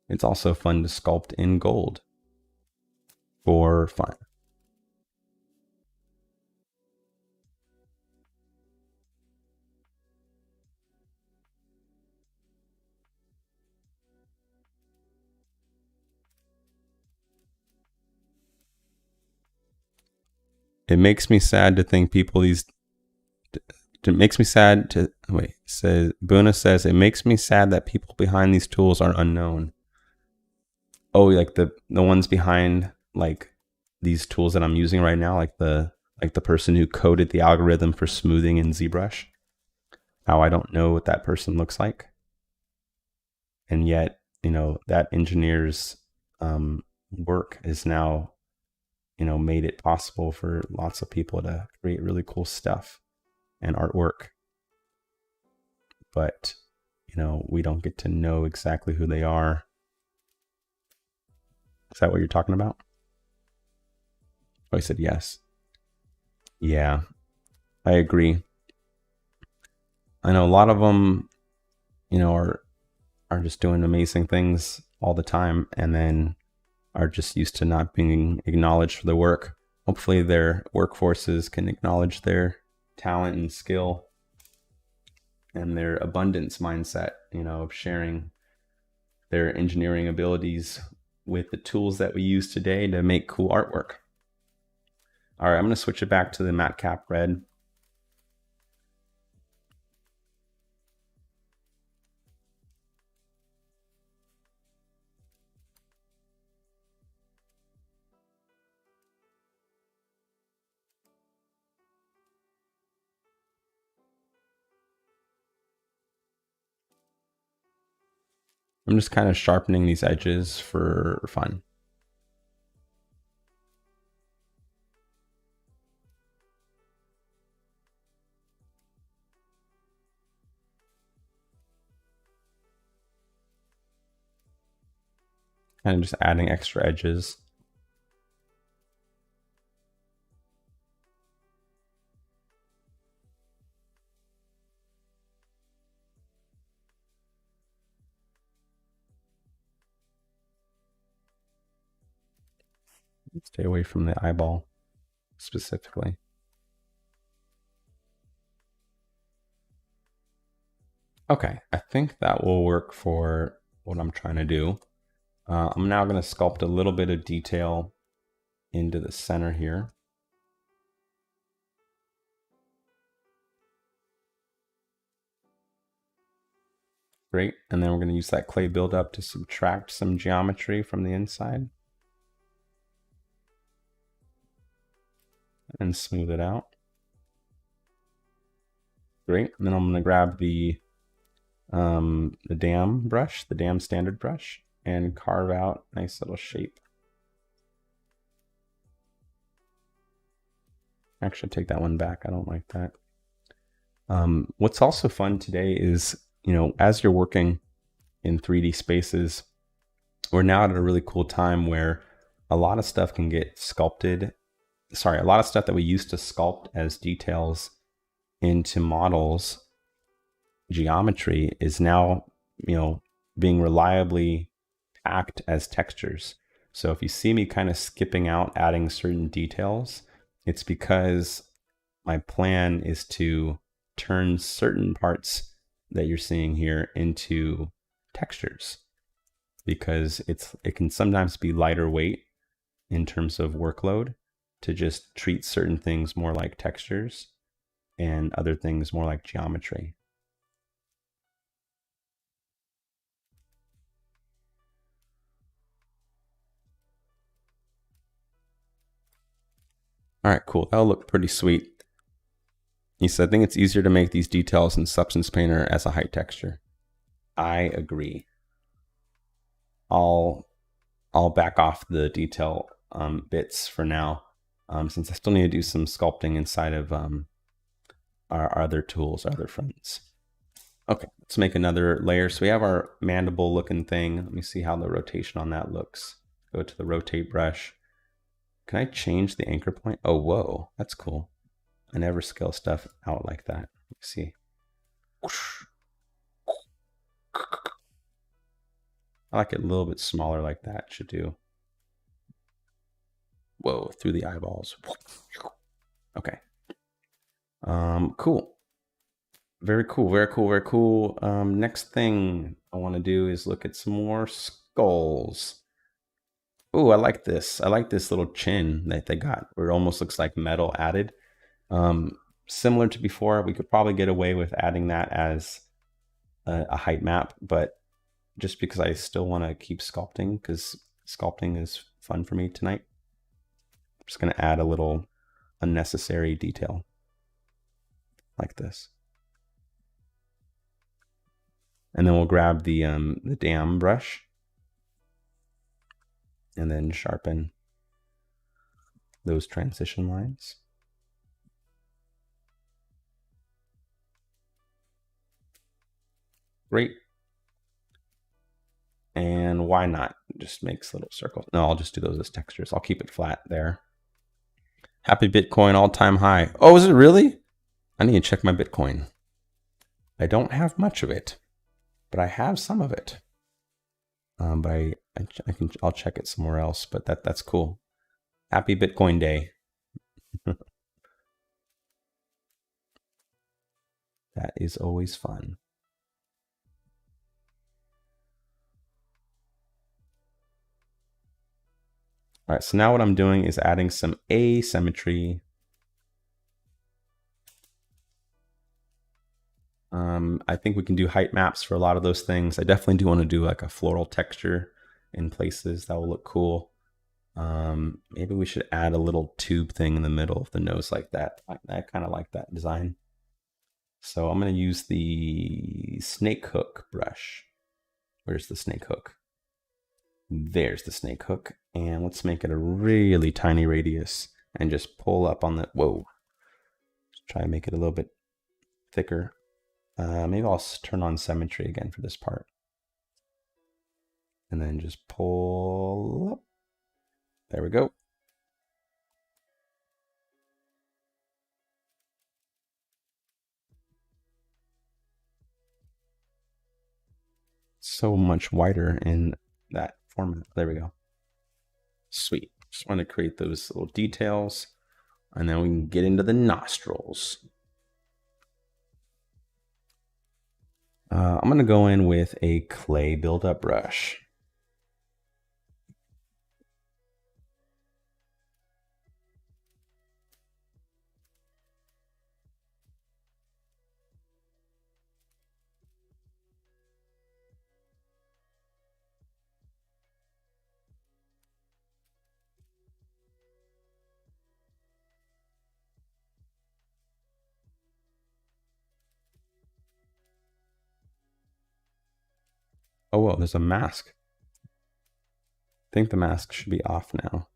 It's also fun to sculpt in gold for fun. It makes me sad to think people these. It makes me sad to wait. Says Buna says it makes me sad that people behind these tools are unknown. Oh, like the ones behind like these tools that I'm using right now, like the person who coded the algorithm for smoothing in Zbrush. How I don't know what that person looks like, and yet that engineer's work is now made it possible for lots of people to create really cool stuff and artwork. But we don't get to know exactly who they are. Is that what you're talking about? Oh, I said yes. Yeah, I agree. I know a lot of them, are just doing amazing things all the time, and then are just used to not being acknowledged for their work. Hopefully their workforces can acknowledge their talent and skill and their abundance mindset, of sharing their engineering abilities with the tools that we use today to make cool artwork. All right, I'm going to switch it back to the matcap red. I'm just kind of sharpening these edges for fun. Kind of just adding extra edges. Stay away from the eyeball specifically. Okay, I think that will work for what I'm trying to do. I'm now going to sculpt a little bit of detail into the center here. Great, and then we're going to use that clay buildup to subtract some geometry from the inside and smooth it out. Great, and then I'm going to grab the dam brush, the dam standard brush, and carve out a nice little shape. Actually, take that one back. I don't like that. What's also fun today is, as you're working in 3D spaces, we're now at a really cool time where a lot of stuff can get sculpted. Sorry, a lot of stuff that we used to sculpt as details into models, geometry, is now, being reliably packed as textures. So if you see me kind of skipping out adding certain details, it's because my plan is to turn certain parts that you're seeing here into textures, because it can sometimes be lighter weight in terms of workload to just treat certain things more like textures and other things more like geometry. All right, cool. That'll look pretty sweet. He said, I think it's easier to make these details in Substance Painter as a height texture. I agree. I'll back off the detail bits for now, since I still need to do some sculpting inside of our other tools, our other fronts. Okay, let's make another layer. So we have our mandible looking thing. Let me see how the rotation on that looks. Go to the rotate brush. Can I change the anchor point? Oh, whoa, that's cool. I never scale stuff out like that. Let me see. I like it a little bit smaller like that. Should do. Whoa, through the eyeballs. Okay. Cool. Very cool, very cool, very cool. Next thing I want to do is look at some more skulls. Oh, I like this. I like this little chin that they got, where it almost looks like metal added. Similar to before, we could probably get away with adding that as a height map, but just because I still want to keep sculpting, because sculpting is fun for me tonight, I'm just going to add a little unnecessary detail like this. And then we'll grab the dam brush and then sharpen those transition lines. Great. And why not? Just makes little circles. No, I'll just do those as textures. I'll keep it flat there. Happy Bitcoin all-time high. Oh, is it really? I need to check my Bitcoin. I don't have much of it, but I have some of it. But I'll check it somewhere else. But that's cool. Happy Bitcoin Day. That is always fun. All right, so now what I'm doing is adding some asymmetry. I think we can do height maps for a lot of those things. I definitely do want to do like a floral texture in places that will look cool. Maybe we should add a little tube thing in the middle of the nose like that. I kind of like that design. So I'm going to use the snake hook brush. Where's the snake hook? There's the snake hook. And let's make it a really tiny radius and just pull up on the, whoa. Let's try and make it a little bit thicker. Maybe I'll turn on symmetry again for this part. And then just pull up. There we go. So much wider in that format. There we go. Sweet. Just want to create those little details. And then we can get into the nostrils. I'm going to go in with a clay buildup brush. Oh, well, there's a mask. I think the mask should be off now.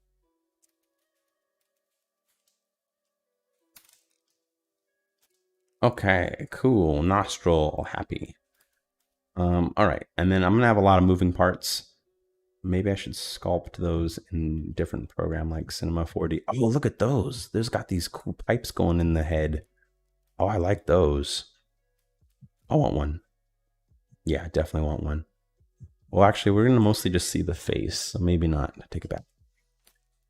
Okay, cool. Nostril happy. All right, and then I'm gonna have a lot of moving parts. Maybe I should sculpt those in different program like Cinema 4D. Oh, look at those. There's got these cool pipes going in the head. Oh, I like those. I want one. Yeah, I definitely want one. Well, actually, we're gonna mostly just see the face, so maybe not. Take it back.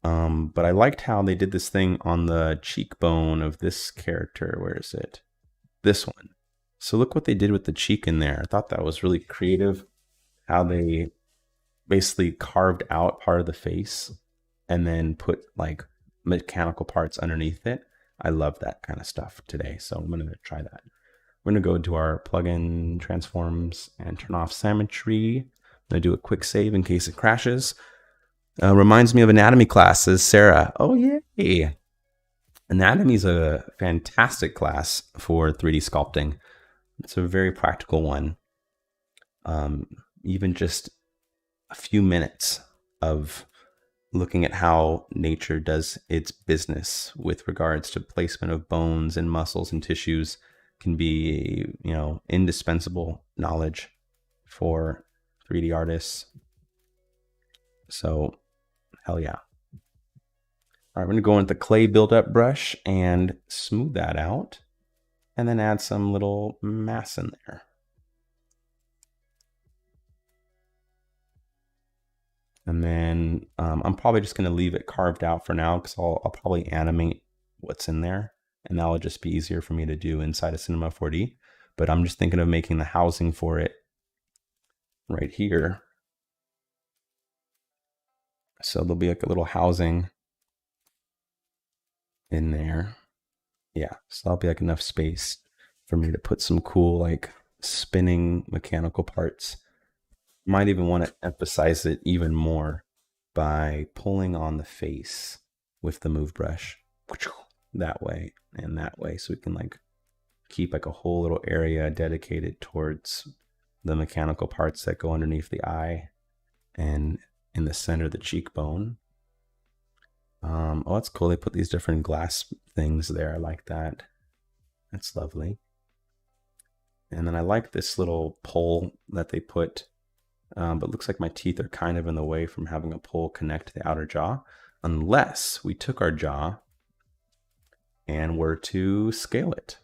But I liked how they did this thing on the cheekbone of this character. Where is it? This one. So look what they did with the cheek in there. I thought that was really creative. How they basically carved out part of the face and then put like mechanical parts underneath it. I love that kind of stuff today, so I'm going to try that. We're going to go to our plugin transforms and turn off symmetry. I'm going to do a quick save in case it crashes. Reminds me of anatomy class, says Sarah. Oh, yay. Anatomy is a fantastic class for 3D sculpting. It's a very practical one. Even just a few minutes of looking at how nature does its business with regards to placement of bones and muscles and tissues can be, indispensable knowledge for 3D artists. So, hell yeah. All right, we're going to go into the clay buildup brush and smooth that out, and then add some little mass in there. And then I'm probably just going to leave it carved out for now, because I'll probably animate what's in there, and that'll just be easier for me to do inside of Cinema 4D. But I'm just thinking of making the housing for it right here. So there'll be like a little housing in there. Yeah, so that'll be like enough space for me to put some cool like spinning mechanical parts. Might even want to emphasize it even more by pulling on the face with the move brush that way and that way, so we can like keep like a whole little area dedicated towards the mechanical parts that go underneath the eye and in the center of the cheekbone. Oh, that's cool. They put these different glass things there. I like that. That's lovely. And then I like this little pole that they put, but looks like my teeth are kind of in the way from having a pole connect to the outer jaw, unless we took our jaw and were to scale it.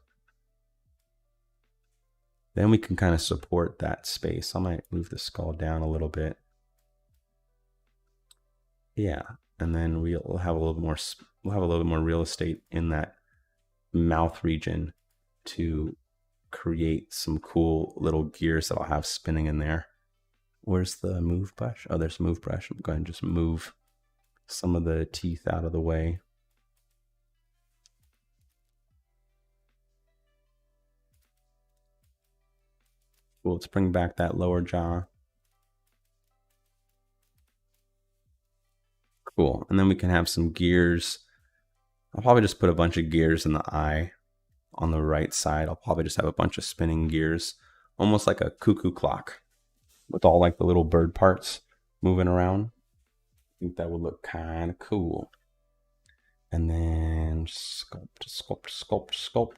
Then we can kind of support that space. I might move the skull down a little bit. Yeah, and then we'll have a little more. We'll have a little bit more real estate in that mouth region to create some cool little gears that I'll have spinning in there. Where's the move brush? Oh, there's a move brush. I'm going to just move some of the teeth out of the way. Cool, let's bring back that lower jaw. Cool, and then we can have some gears. I'll probably just put a bunch of gears in the eye on the right side. I'll probably just have a bunch of spinning gears, almost like a cuckoo clock with all like the little bird parts moving around. I think that would look kind of cool. And then sculpt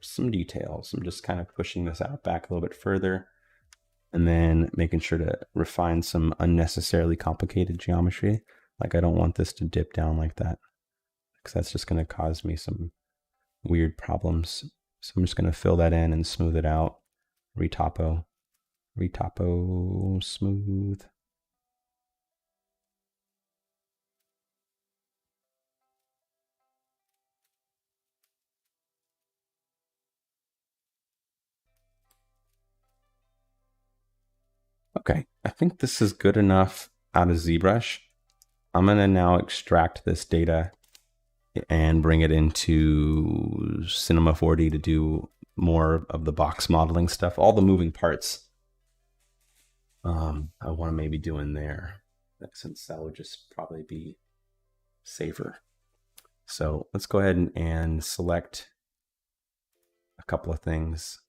some details. I'm just kind of pushing this out back a little bit further, and then making sure to refine some unnecessarily complicated geometry. Like I don't want this to dip down like that, because that's just going to cause me some weird problems. So I'm just going to fill that in and smooth it out. Re-topo, smooth. Okay, I think this is good enough out of Zbrush. I'm going to now extract this data and bring it into Cinema 4D to do more of the box modeling stuff, all the moving parts. I want to maybe do in there, since that would just probably be safer. So let's go ahead and select a couple of things.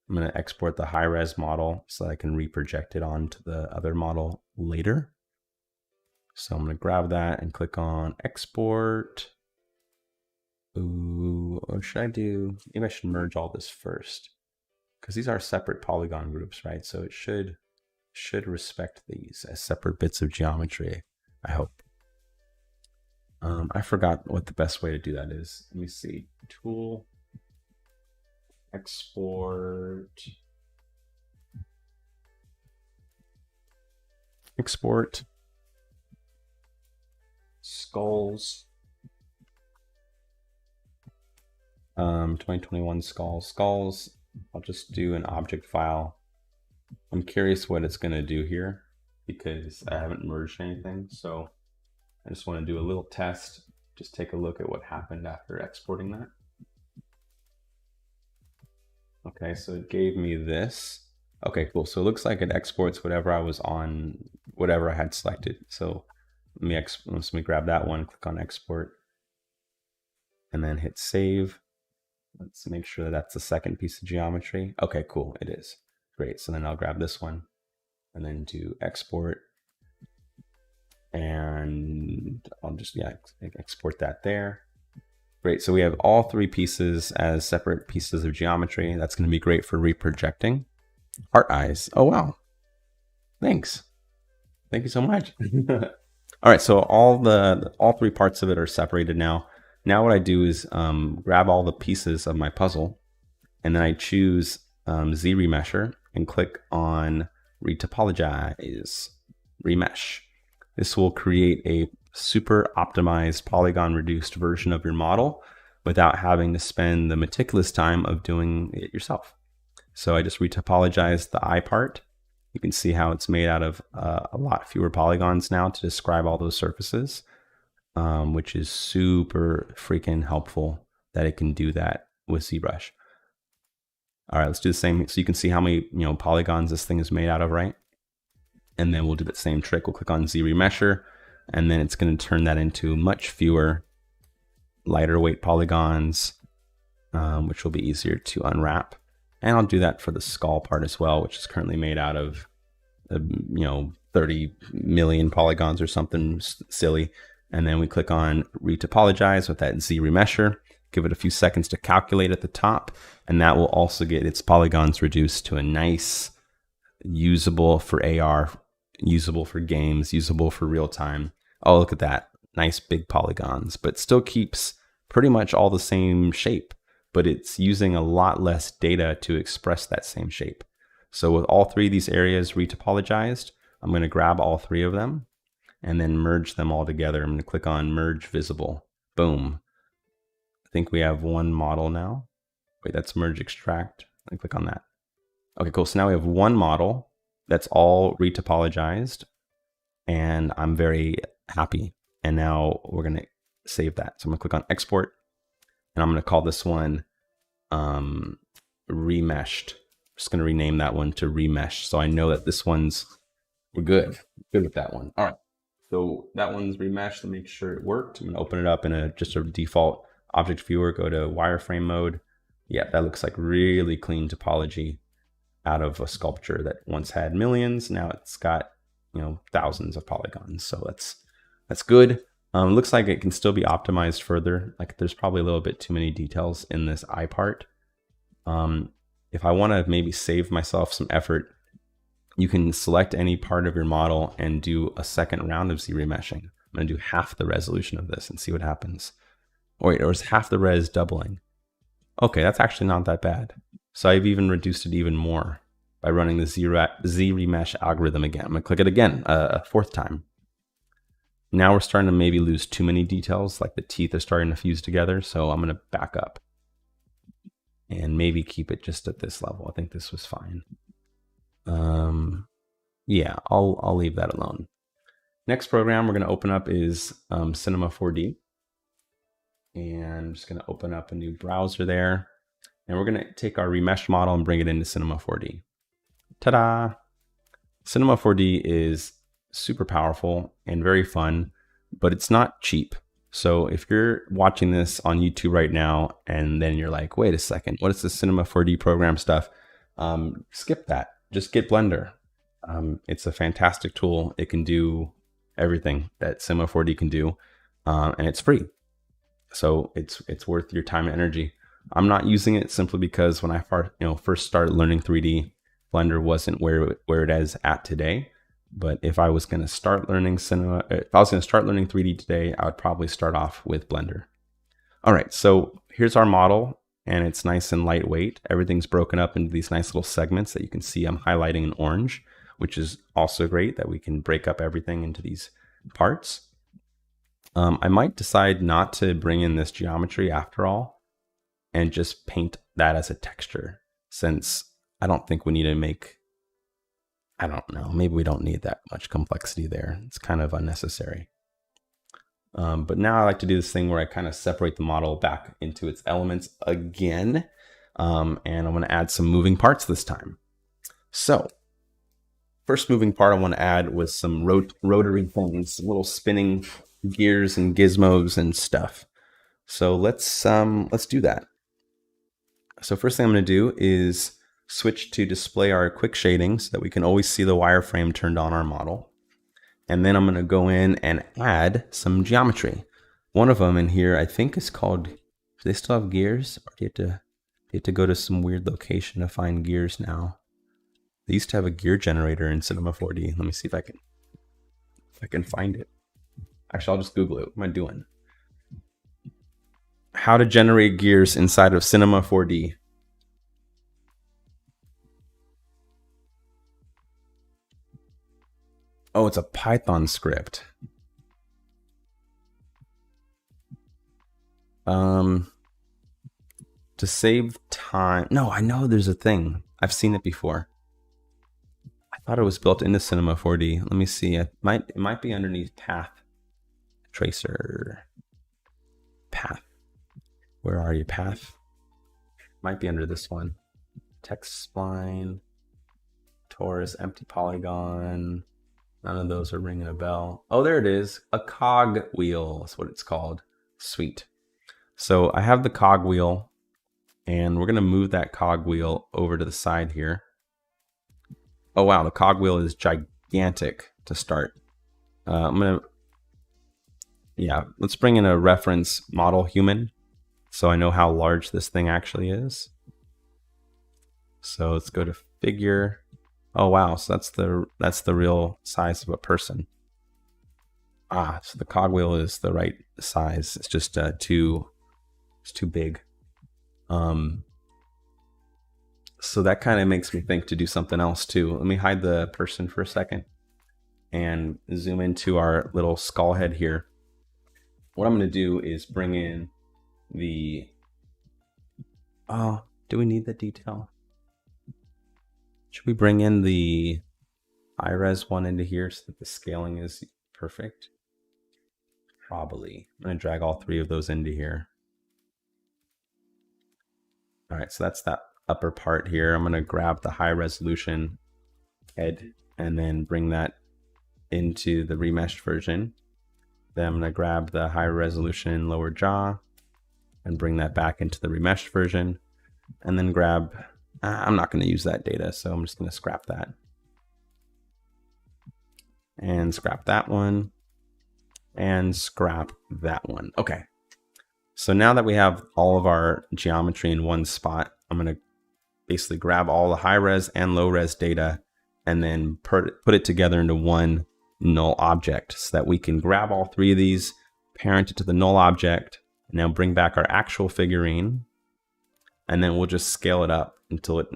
I'm going to export the high-res model so I can reproject it onto the other model later. So I'm going to grab that and click on export. Ooh, what should I do? Maybe I should merge all this first, because these are separate polygon groups, right? So it should respect these as separate bits of geometry, I hope. I forgot what the best way to do that is. Let me see. Tool, export, skulls, 2021 skulls. I'll just do an object file. I'm curious what it's going to do here, because I haven't merged anything. So I just want to do a little test, just take a look at what happened after exporting that. Okay, so it gave me this. Okay, cool. So it looks like it exports whatever I was on, whatever I had selected. So let me grab that one, click on export, and then hit save. Let's make sure that that's the second piece of geometry. Okay, cool, it is. Great, so then I'll grab this one and then do export. And I'll just, export that there. Great, so we have all three pieces as separate pieces of geometry. That's gonna be great for reprojecting. Heart eyes, oh wow, thanks. Thank you so much. All right, so all three parts of it are separated now. Now what I do is grab all the pieces of my puzzle, and then I choose Z remesher and click on Re-topologize, remesh. This will create a super optimized polygon reduced version of your model without having to spend the meticulous time of doing it yourself. So I just retopologized the eye part. You can see how it's made out of a lot fewer polygons now to describe all those surfaces, which is super freaking helpful that it can do that with Zbrush. All right, let's do the same. So you can see how many polygons this thing is made out of, right? And then we'll do the same trick. We'll click on Z remesher, and then it's going to turn that into much fewer, lighter weight polygons, which will be easier to unwrap. And I'll do that for the skull part as well, which is currently made out of 30 million polygons or something silly. And then we click on Re-topologize with that Z remesher. Give it a few seconds to calculate at the top, and that will also get its polygons reduced to a nice, usable for AR, usable for games, usable for real time. Oh, look at that. Nice big polygons, but still keeps pretty much all the same shape, but it's using a lot less data to express that same shape. So with all three of these areas retopologized, I'm going to grab all three of them and then merge them all together. I'm going to click on merge visible. Boom. I think we have one model now. Wait, that's merge extract. Let me click on that. Okay, cool. So now we have one model that's all retopologized, and I'm very happy. And now we're going to save that. So I'm going to click on export, and I'm going to call this one remeshed. I'm just going to rename that one to remesh, so I know that this one's, we're good with that one. All right, so that one's remeshed to make sure it worked. I'm going to open it up in just a default object viewer, go to wireframe mode. Yeah, that looks like really clean topology out of a sculpture that once had millions. Now it's got thousands of polygons. So that's good. Looks like it can still be optimized further. Like there's probably a little bit too many details in this eye part. If I want to maybe save myself some effort, you can select any part of your model and do a second round of Z remeshing. I'm going to do half the resolution of this and see what happens. Or is half the res doubling? Okay, that's actually not that bad. So I've even reduced it even more by running the Z remesh algorithm again. I'm going to click it again a fourth time. Now we're starting to maybe lose too many details, like the teeth are starting to fuse together. So I'm going to back up and maybe keep it just at this level. I think this was fine. Yeah, I'll leave that alone. Next program we're going to open up is Cinema 4D. And I'm just going to open up a new browser there. And we're going to take our remesh model and bring it into Cinema 4D. Ta-da! Cinema 4D is super powerful and very fun, but it's not cheap. So if you're watching this on YouTube right now, and then you're like, wait a second, what is this Cinema 4D program stuff? Skip that. Just get Blender. It's a fantastic tool. It can do everything that Cinema 4D can do, and it's free. So it's worth your time and energy. I'm not using it simply because when I first started learning 3D, Blender wasn't where it is at today. But if I was going to start learning if I was going to start learning 3D today, I would probably start off with Blender. All right, so here's our model, and it's nice and lightweight. Everything's broken up into these nice little segments that you can see I'm highlighting in orange, which is also great that we can break up everything into these parts. I might decide not to bring in this geometry after all and just paint that as a texture, since I don't think we need to make, I don't know, maybe we don't need that much complexity there. It's kind of unnecessary. But now I like to do this thing where I kind of separate the model back into its elements again. And I'm going to add some moving parts this time. So first moving part I want to add was some rotary things, little spinning gears and gizmos and stuff. So let's do that. So first thing I'm going to do is switch to display our quick shading so that we can always see the wireframe turned on our model. And then I'm going to go in and add some geometry. One of them in here I think is called, do they still have gears? Or do you have to go to some weird location to find gears now? They used to have a gear generator in Cinema 4D. Let me see if I can find it. Actually, I'll just Google it. What am I doing? How to generate gears inside of Cinema 4D. Oh, it's a Python script. To save time. No, I know there's a thing. I've seen it before. I thought it was built into Cinema 4D. Let me see. It might be underneath Path Tracer. Path. Where are you, Path? Might be under this one. Text spline. Torus, empty polygon. None of those are ringing a bell. Oh, there it is. A cog wheel. That's what it's called. Sweet. So I have the cog wheel, and we're going to move that cog wheel over to the side here. Oh, wow. The cog wheel is gigantic to start. Let's bring in a reference model human so I know how large this thing actually is. So let's go to figure. Oh, wow. So that's the real size of a person. Ah, so the cogwheel is the right size. It's just too big. So that kind of makes me think to do something else too. Let me hide the person for a second and zoom into our little skull head here. What I'm going to do is bring in the... Oh, do we need the detail? Should we bring in the high-res one into here so that the scaling is perfect? Probably. I'm going to drag all three of those into here. All right, so that's that upper part here. I'm going to grab the high-resolution head and then bring that into the remeshed version. Then I'm going to grab the high-resolution lower jaw and bring that back into the remeshed version. And then grab... I'm not going to use that data, so I'm just going to scrap that. And scrap that one. And scrap that one. Okay. So now that we have all of our geometry in one spot, I'm going to basically grab all the high-res and low-res data and then put it together into one null object so that we can grab all three of these, parent it to the null object, and now bring back our actual figurine, and then we'll just scale it up until it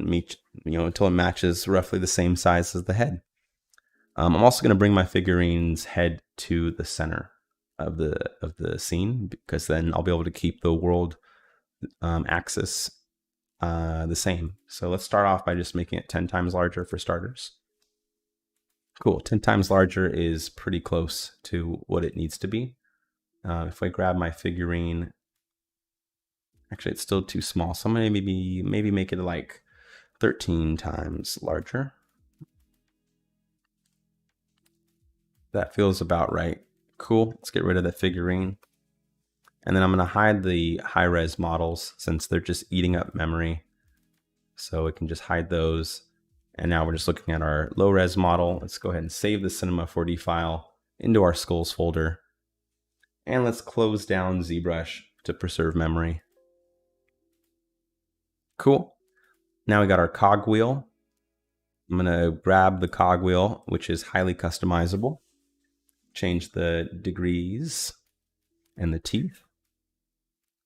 matches roughly the same size as the head. I'm also going to bring my figurine's head to the center of the scene, because then I'll be able to keep the world axis the same. So let's start off by just making it 10 times larger for starters. Cool, 10 times larger is pretty close to what it needs to be. If I grab my figurine, actually it's still too small, so I'm gonna maybe make it like 13 times larger. That feels about right. Cool, let's get rid of the figurine. And then I'm gonna hide the high-res models since they're just eating up memory. So we can just hide those. And now we're just looking at our low-res model. Let's go ahead and save the Cinema 4D file into our skulls folder. And let's close down Zbrush to preserve memory. Cool. Now we got our cogwheel. I'm gonna grab the cogwheel, which is highly customizable. Change the degrees and the teeth.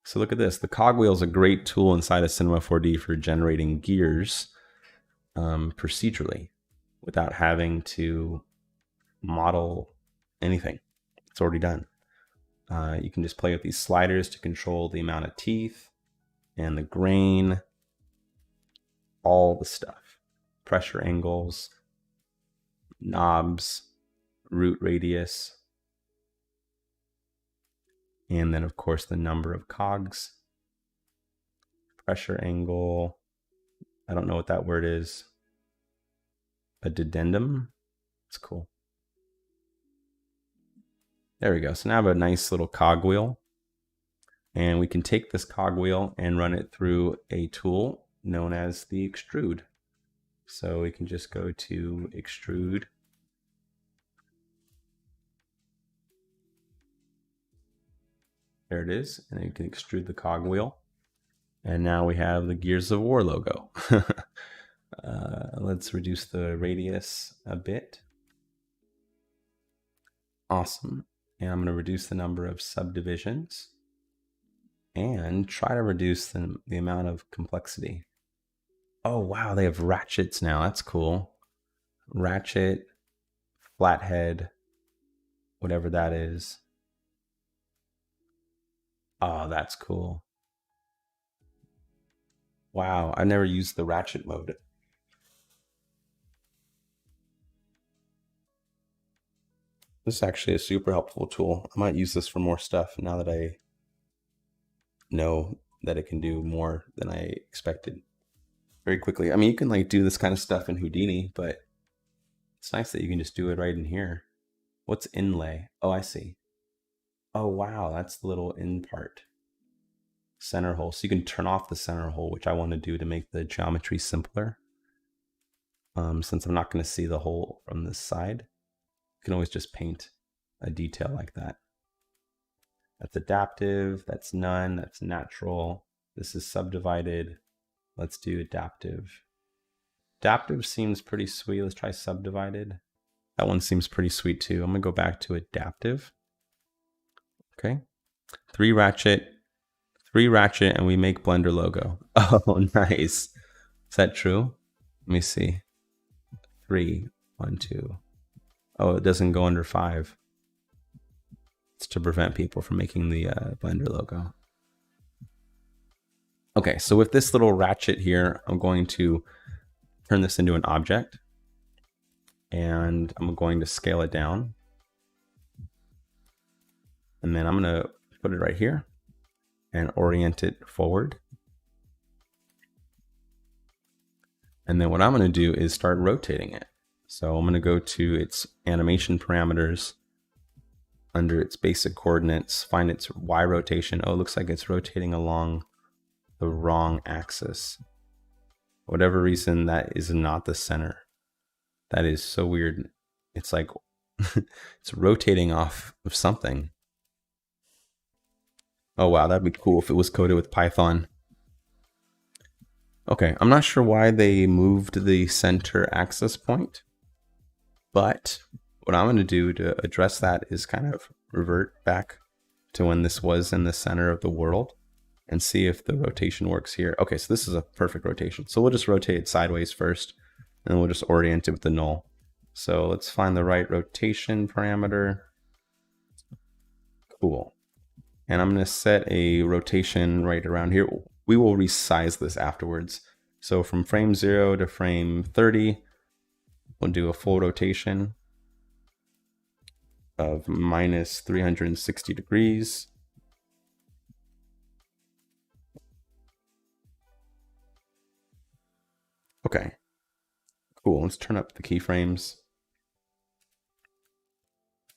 So look at this. The cogwheel is a great tool inside of Cinema 4D for generating gears procedurally without having to model anything. It's already done. You can just play with these sliders to control the amount of teeth and the grain, all the stuff. Pressure angles, knobs, root radius. And then of course the number of cogs, pressure angle, I don't know what that word is, a addendum, it's cool. There we go, so now I have a nice little cogwheel. And we can take this cogwheel and run it through a tool known as the extrude. So we can just go to extrude. There it is, and you can extrude the cogwheel. And now we have the Gears of War logo. Let's reduce the radius a bit. Awesome. And I'm going to reduce the number of subdivisions and try to reduce the amount of complexity. Oh, wow, they have ratchets now. That's cool. Ratchet, flathead, whatever that is. Oh, that's cool. Wow, I never used the ratchet mode. This is actually a super helpful tool. I might use this for more stuff now that I know that it can do more than I expected very quickly. I mean, you can like do this kind of stuff in Houdini, but it's nice that you can just do it right in here. What's inlay? Oh, I see. Oh, wow, that's the little in part. Center hole. So you can turn off the center hole, which I want to do to make the geometry simpler. Since I'm not going to see the hole from this side, you can always just paint a detail like that. That's adaptive, that's none, that's natural. This is subdivided. Let's do adaptive. Adaptive seems pretty sweet. Let's try subdivided. That one seems pretty sweet too. I'm gonna go back to adaptive. Okay, 3 ratchet, and we make Blender logo. Oh, nice. Is that true? Let me see. 3, 1, 2. Oh, it doesn't go under 5. It's to prevent people from making the Blender logo. Okay, so with this little ratchet here, I'm going to turn this into an object. And I'm going to scale it down. And then I'm going to put it right here and orient it forward. And then what I'm going to do is start rotating it. So I'm going to go to its animation parameters, under its basic coordinates, find its Y rotation. Oh, it looks like it's rotating along the wrong axis. For whatever reason, that is not the center. That is so weird. It's like it's rotating off of something. Oh wow, that'd be cool if it was coded with Python. Okay, I'm not sure why they moved the center axis point, but what I'm going to do to address that is kind of revert back to when this was in the center of the world and see if the rotation works here. Okay, so this is a perfect rotation. So we'll just rotate it sideways first, and we'll just orient it with the null. So let's find the right rotation parameter. Cool. And I'm going to set a rotation right around here. We will resize this afterwards. So from frame 0 to frame 30, we'll do a full rotation of minus 360 degrees. Okay, cool. Let's turn up the keyframes.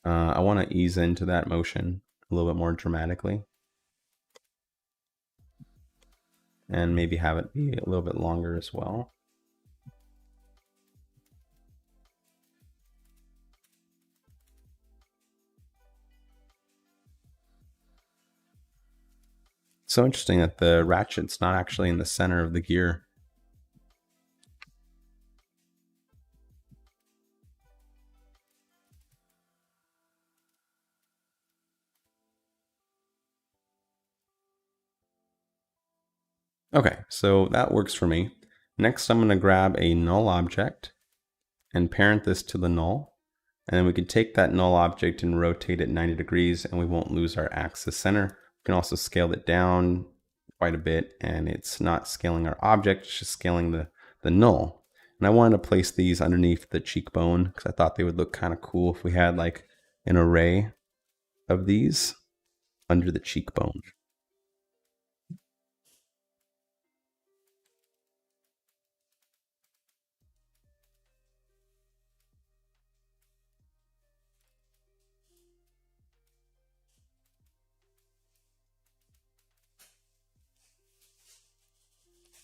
I want to ease into that motion a little bit more dramatically. And maybe have it be a little bit longer as well. So interesting that the ratchet's not actually in the center of the gear. Okay, so that works for me. Next, I'm going to grab a null object and parent this to the null. And then we can take that null object and rotate it 90 degrees and we won't lose our axis center. We can also scale it down quite a bit, and it's not scaling our object, it's just scaling the null. And I wanted to place these underneath the cheekbone because I thought they would look kind of cool if we had like an array of these. under the cheekbone.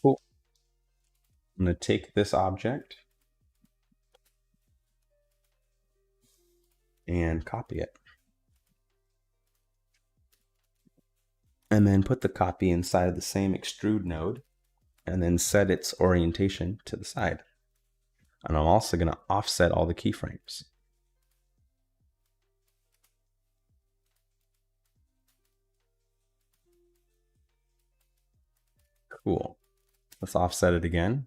Cool. I'm going to take this object and copy it. And then put the copy inside of the same extrude node and then set its orientation to the side. And I'm also going to offset all the keyframes. Cool. Let's offset it again.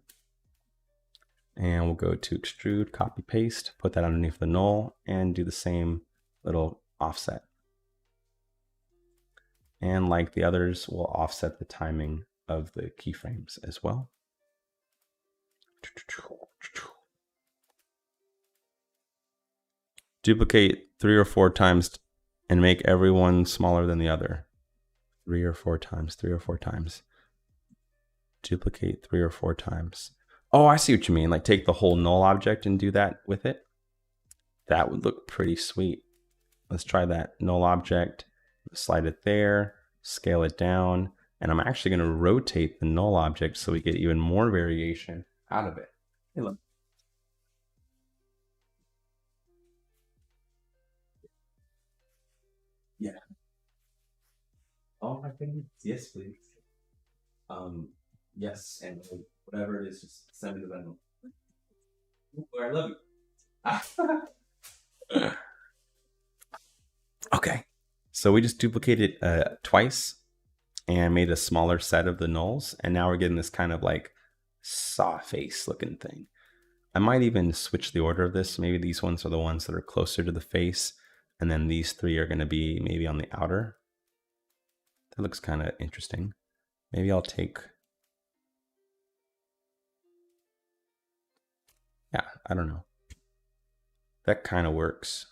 And we'll go to extrude, copy, paste, put that underneath the null, and do the same little offset. And like the others, we'll offset the timing of the keyframes as well. Duplicate 3 or 4 times and make everyone smaller than the other. 3 or 4 times, 3 or 4 times. Duplicate 3 or 4 times. Oh, I see what you mean. Like take the whole null object and do that with it. That would look pretty sweet. Let's try that. Null object, slide it there, scale it down, and I'm actually going to rotate the null object so we get even more variation out of it. Hey, look. Yeah. Oh my goodness. Yes, please. Yes, and whatever it is, just send me the Venmo. I love you. Okay, so we just duplicated twice and made a smaller set of the nulls, and now we're getting this kind of like saw face looking thing. I might even switch the order of this. Maybe these ones are the ones that are closer to the face, and then these 3 are going to be maybe on the outer. That looks kind of interesting. Maybe I'll take... Yeah, I don't know. That kind of works.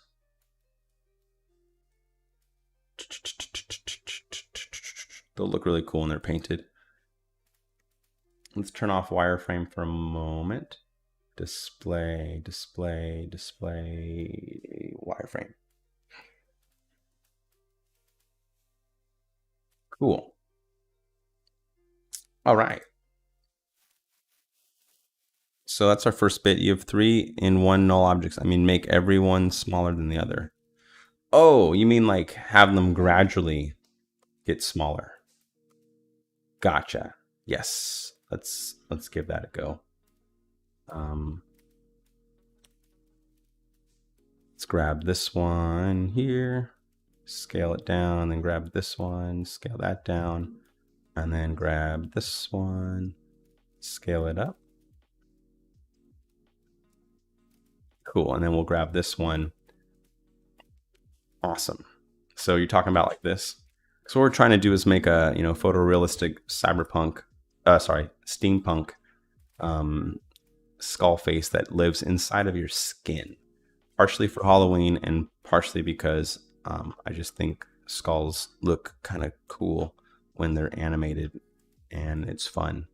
They'll look really cool when they're painted. Let's turn off wireframe for a moment. Display, display, display, wireframe. Cool. All right. So that's our first bit. You have 3 in 1 null objects. I mean, make everyone smaller than the other. Oh, you mean like have them gradually get smaller. Gotcha. Yes. Let's give that a go. Let's grab this one here, scale it down, then grab this one, scale that down, and then grab this one, scale it up. Cool, and then we'll grab this one. Awesome. So you're talking about like this. So what we're trying to do is make a photorealistic steampunk skull face that lives inside of your skin. Partially for Halloween and partially because I just think skulls look kind of cool when they're animated and it's fun.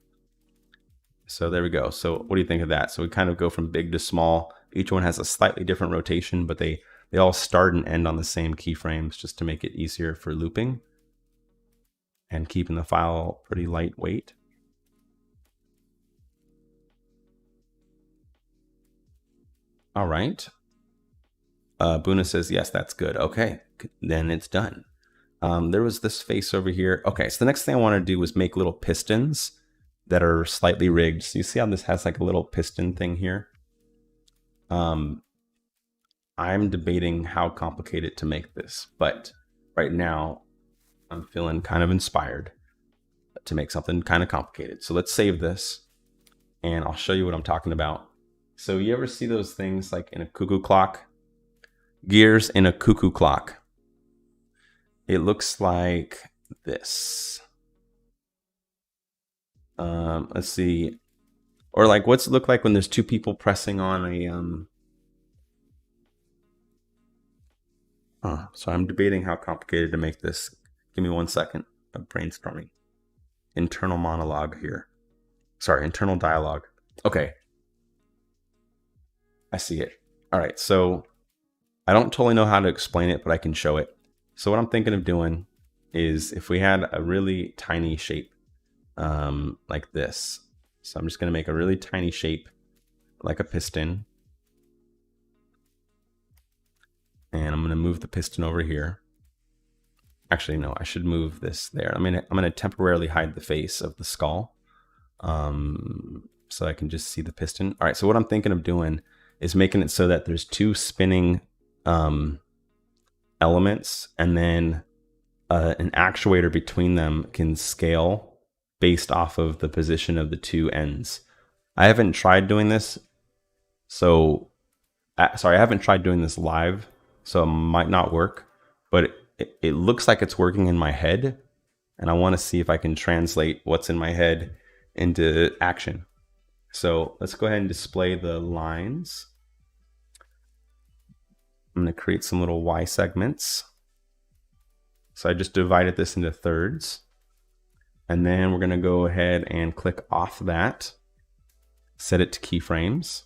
So there we go. So what do you think of that? So we kind of go from big to small. Each one has a slightly different rotation, but they all start and end on the same keyframes just to make it easier for looping and keeping the file pretty lightweight. All right. Buna says, yes, that's good. Okay, then it's done. There was this face over here. Okay, so the next thing I want to do is make little pistons that are slightly rigged. So you see how this has like a little piston thing here? I'm debating how complicated to make this, but right now I'm feeling kind of inspired to make something kind of complicated. So let's save this and I'll show you what I'm talking about. So you ever see those things like in a cuckoo clock? Gears in a cuckoo clock. It looks like this. Let's see. Or like, what's it look like when there's 2 people pressing on a... So I'm debating how complicated to make this Give me 1 second of brainstorming. Internal monologue here. Sorry, internal dialogue. Okay. I see it. All right, so I don't totally know how to explain it, but I can show it. So what I'm thinking of doing is if we had a really tiny shape like this. So I'm just going to make a really tiny shape like a piston. And I'm going to move the piston over here. Actually, no, I should move this there. I'm going to temporarily hide the face of the skull so I can just see the piston. All right, so what I'm thinking of doing is making it so that there's two spinning elements, and then an actuator between them can scale based off of the position of the two ends. I haven't tried doing this, so sorry, I haven't tried doing this live, so it might not work, but it looks like it's working in my head, and I want to see if I can translate what's in my head into action. So let's go ahead and display the lines. I'm going to create some little Y segments. So I just divided this into thirds. And then we're going to go ahead and click off that. Set it to keyframes.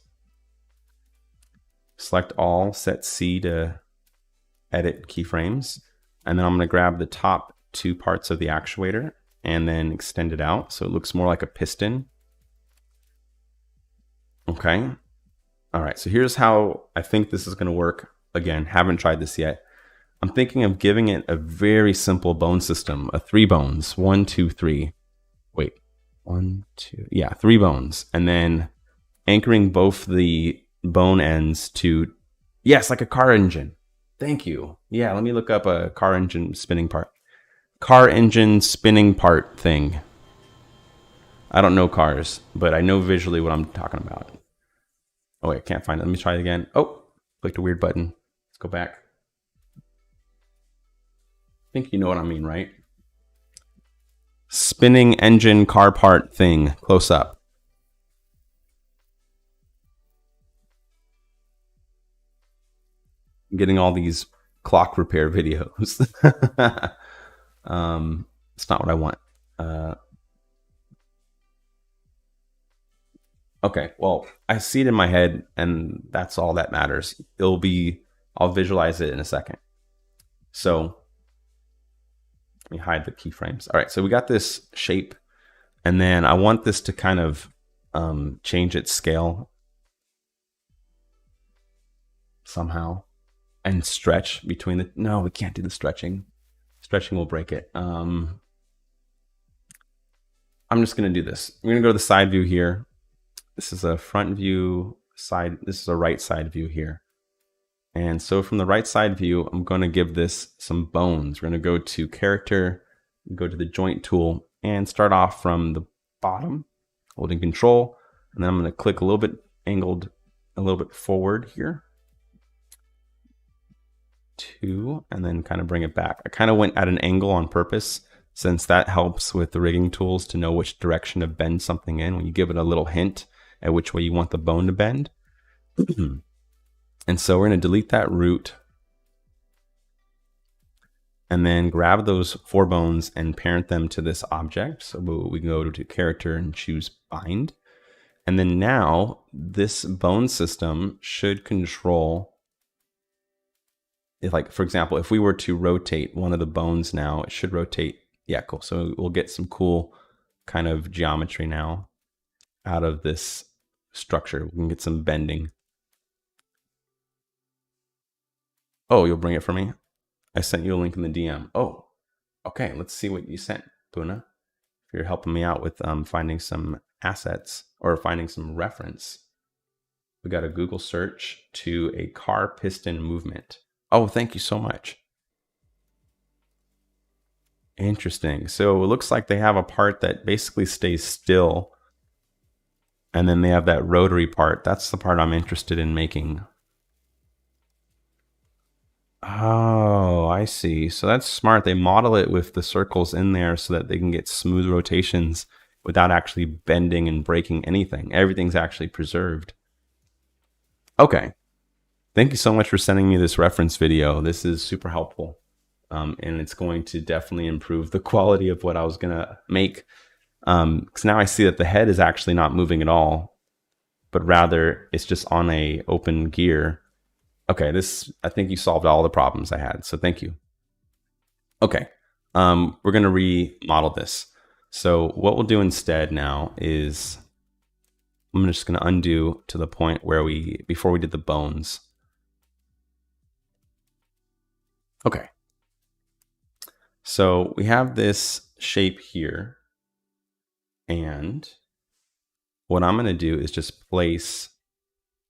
Select all, set C to edit keyframes. And then I'm going to grab the top two parts of the actuator and then extend it out so it looks more like a piston. Okay. All right, so here's how I think this is going to work. Again, haven't tried this yet. I'm thinking of giving it a very simple bone system, a 3 bones, 1, 2, 3. Wait, 1, 2, yeah, 3 bones. And then anchoring both the bone ends to, yes, like a car engine. Thank you. Yeah, let me look up a car engine spinning part. Car engine spinning part thing. I don't know cars, but I know visually what I'm talking about. Oh, wait, I can't find it. Let me try it again. Oh, clicked a weird button. Let's go back. I think you know what I mean, right? Spinning engine car part thing, close up. I'm getting all these clock repair videos. It's not what I want. Okay, well, I see it in my head, and that's all that matters. I'll visualize it in a second. So let me hide the keyframes. All right, so we got this shape, and then I want this to kind of change its scale somehow and stretch between the, no, we can't do the stretching. Stretching will break it. I'm just gonna do this. We're gonna go to the side view here. This is a front view side. This is a right side view here. And so from the right side view, I'm going to give this some bones. We're going to go to character, go to the joint tool, and start off from the bottom, holding control. And then I'm going to click a little bit angled, a little bit forward here. 2, and then kind of bring it back. I kind of went at an angle on purpose, since that helps with the rigging tools to know which direction to bend something in when you give it a little hint at which way you want the bone to bend. And so we're going to delete that root and then grab those 4 bones and parent them to this object. So we can go to character and choose bind. And then now this bone system should control, like, for example, if we were to rotate one of the bones now, it should rotate. Yeah, cool. So we'll get some cool kind of geometry now out of this structure. We can get some bending. Oh, you'll bring it for me? I sent you a link in the DM. Oh, okay. Let's see what you sent, Puna. If you're helping me out with finding some assets or finding some reference. We got a Google search to a car piston movement. Oh, thank you so much. Interesting. So it looks like they have a part that basically stays still. And then they have that rotary part. That's the part I'm interested in making. Oh, I see. So that's smart. They model it with the circles in there so that they can get smooth rotations without actually bending and breaking anything. Everything's actually preserved. Okay. Thank you so much for sending me this reference video. This is super helpful. and it's going to definitely improve the quality of what I was gonna make. Because now I see that the head is actually not moving at all, but rather it's just on a open gear. Okay, I think you solved all the problems I had, so thank you. Okay, we're gonna remodel this. So what we'll do instead now is I'm just gonna undo to the point where before we did the bones. Okay, so we have this shape here, and what I'm gonna do is just place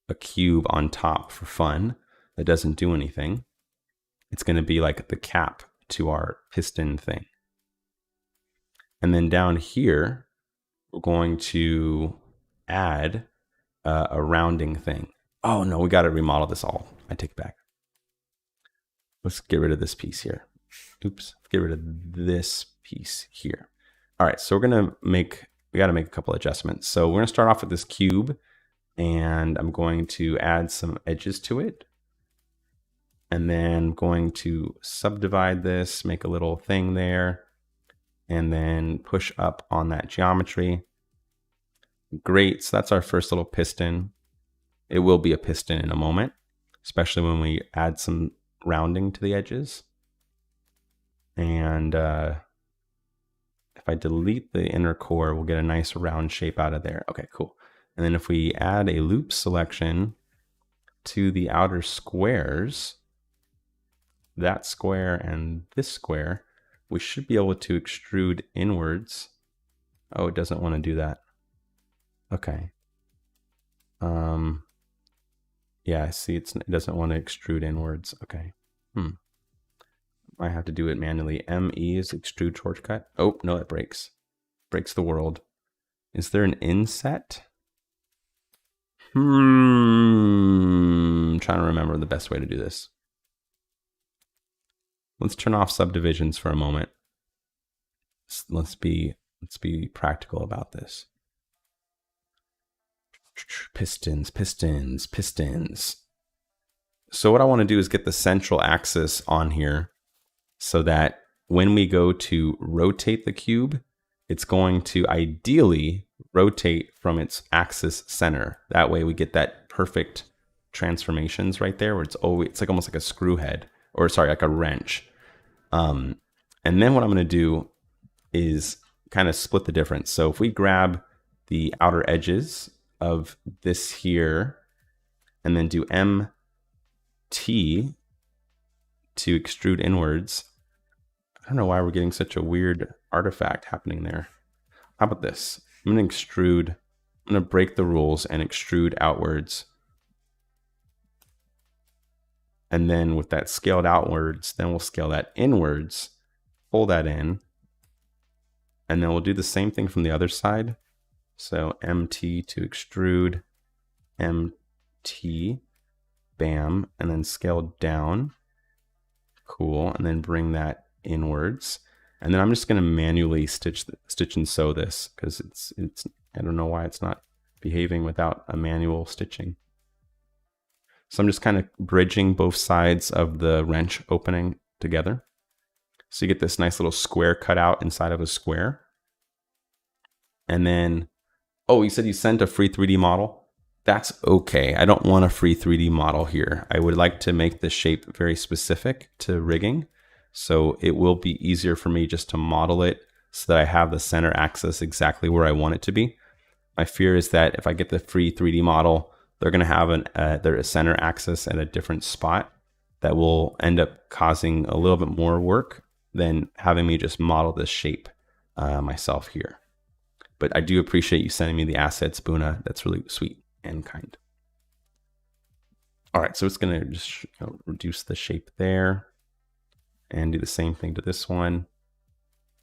a cube on top for fun that doesn't do anything. It's gonna be like the cap to our piston thing. And then down here, we're going to add a rounding thing. Oh no, we gotta remodel this all. I take it back. Let's get rid of this piece here. Oops, get rid of this piece here. All right, so we gotta make a couple adjustments. So we're gonna start off with this cube, and I'm going to add some edges to it. And then I'm going to subdivide this, make a little thing there, and then push up on that geometry. Great, so that's our first little piston. It will be a piston in a moment, especially when we add some rounding to the edges. And if I delete the inner core, we'll get a nice round shape out of there. Okay, cool. And then if we add a loop selection to the outer squares, that square and this square, we should be able to extrude inwards. Oh, it doesn't want to do that. Okay. Yeah, I see it doesn't want to extrude inwards. Okay. I have to do it manually. ME is extrude shortcut. Oh, no, it breaks. Breaks the world. Is there an inset? I'm trying to remember the best way to do this. Let's turn off subdivisions for a moment. Let's be practical about this. Pistons, pistons, pistons. So what I want to do is get the central axis on here so that when we go to rotate the cube, it's going to ideally rotate from its axis center. That way we get that perfect transformations right there where it's like almost like a screw head, or sorry, like a wrench. And then what I'm going to do is kind of split the difference. So if we grab the outer edges of this here and then do MT to extrude inwards, I don't know why we're getting such a weird artifact happening there. How about this? I'm going to break the rules and extrude outwards. And then with that scaled outwards, then we'll scale that inwards, pull that in, and then we'll do the same thing from the other side. So MT to extrude, MT, bam, and then scale down. Cool, and then bring that inwards. And then I'm just going to manually stitch and sew this because it's I don't know why it's not behaving without a manual stitching. So I'm just kind of bridging both sides of the wrench opening together. So you get this nice little square cut out inside of a square. And then, oh, you said you sent a free 3D model? That's okay. I don't want a free 3D model here. I would like to make the shape very specific to rigging. So it will be easier for me just to model it so that I have the center axis exactly where I want it to be. My fear is that if I get the free 3D model, they're going to have their center axis at a different spot that will end up causing a little bit more work than having me just model this shape myself here. But I do appreciate you sending me the assets, Buna. That's really sweet and kind. All right, so it's going to just reduce the shape there and do the same thing to this one.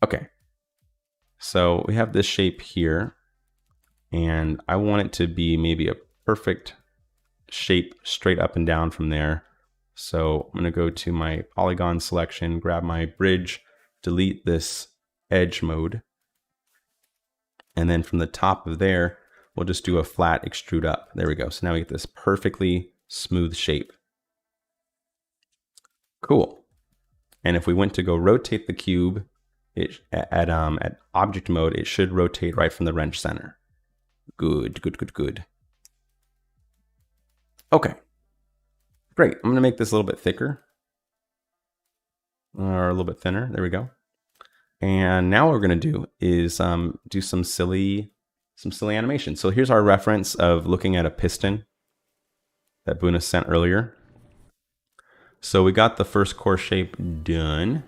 Okay, so we have this shape here, and I want it to be maybe a perfect shape straight up and down from there. So I'm going to go to my polygon selection, grab my bridge, delete this edge mode. And then from the top of there, we'll just do a flat extrude up. There we go. So now we get this perfectly smooth shape. Cool. And if we went to go rotate the cube at object mode, it should rotate right from the wrench center. Good, good, good, good. Okay, great. I'm gonna make this a little bit thicker, or a little bit thinner. There we go. And now what we're gonna do is do some silly animation. So here's our reference of looking at a piston that Buna sent earlier. So we got the first core shape done,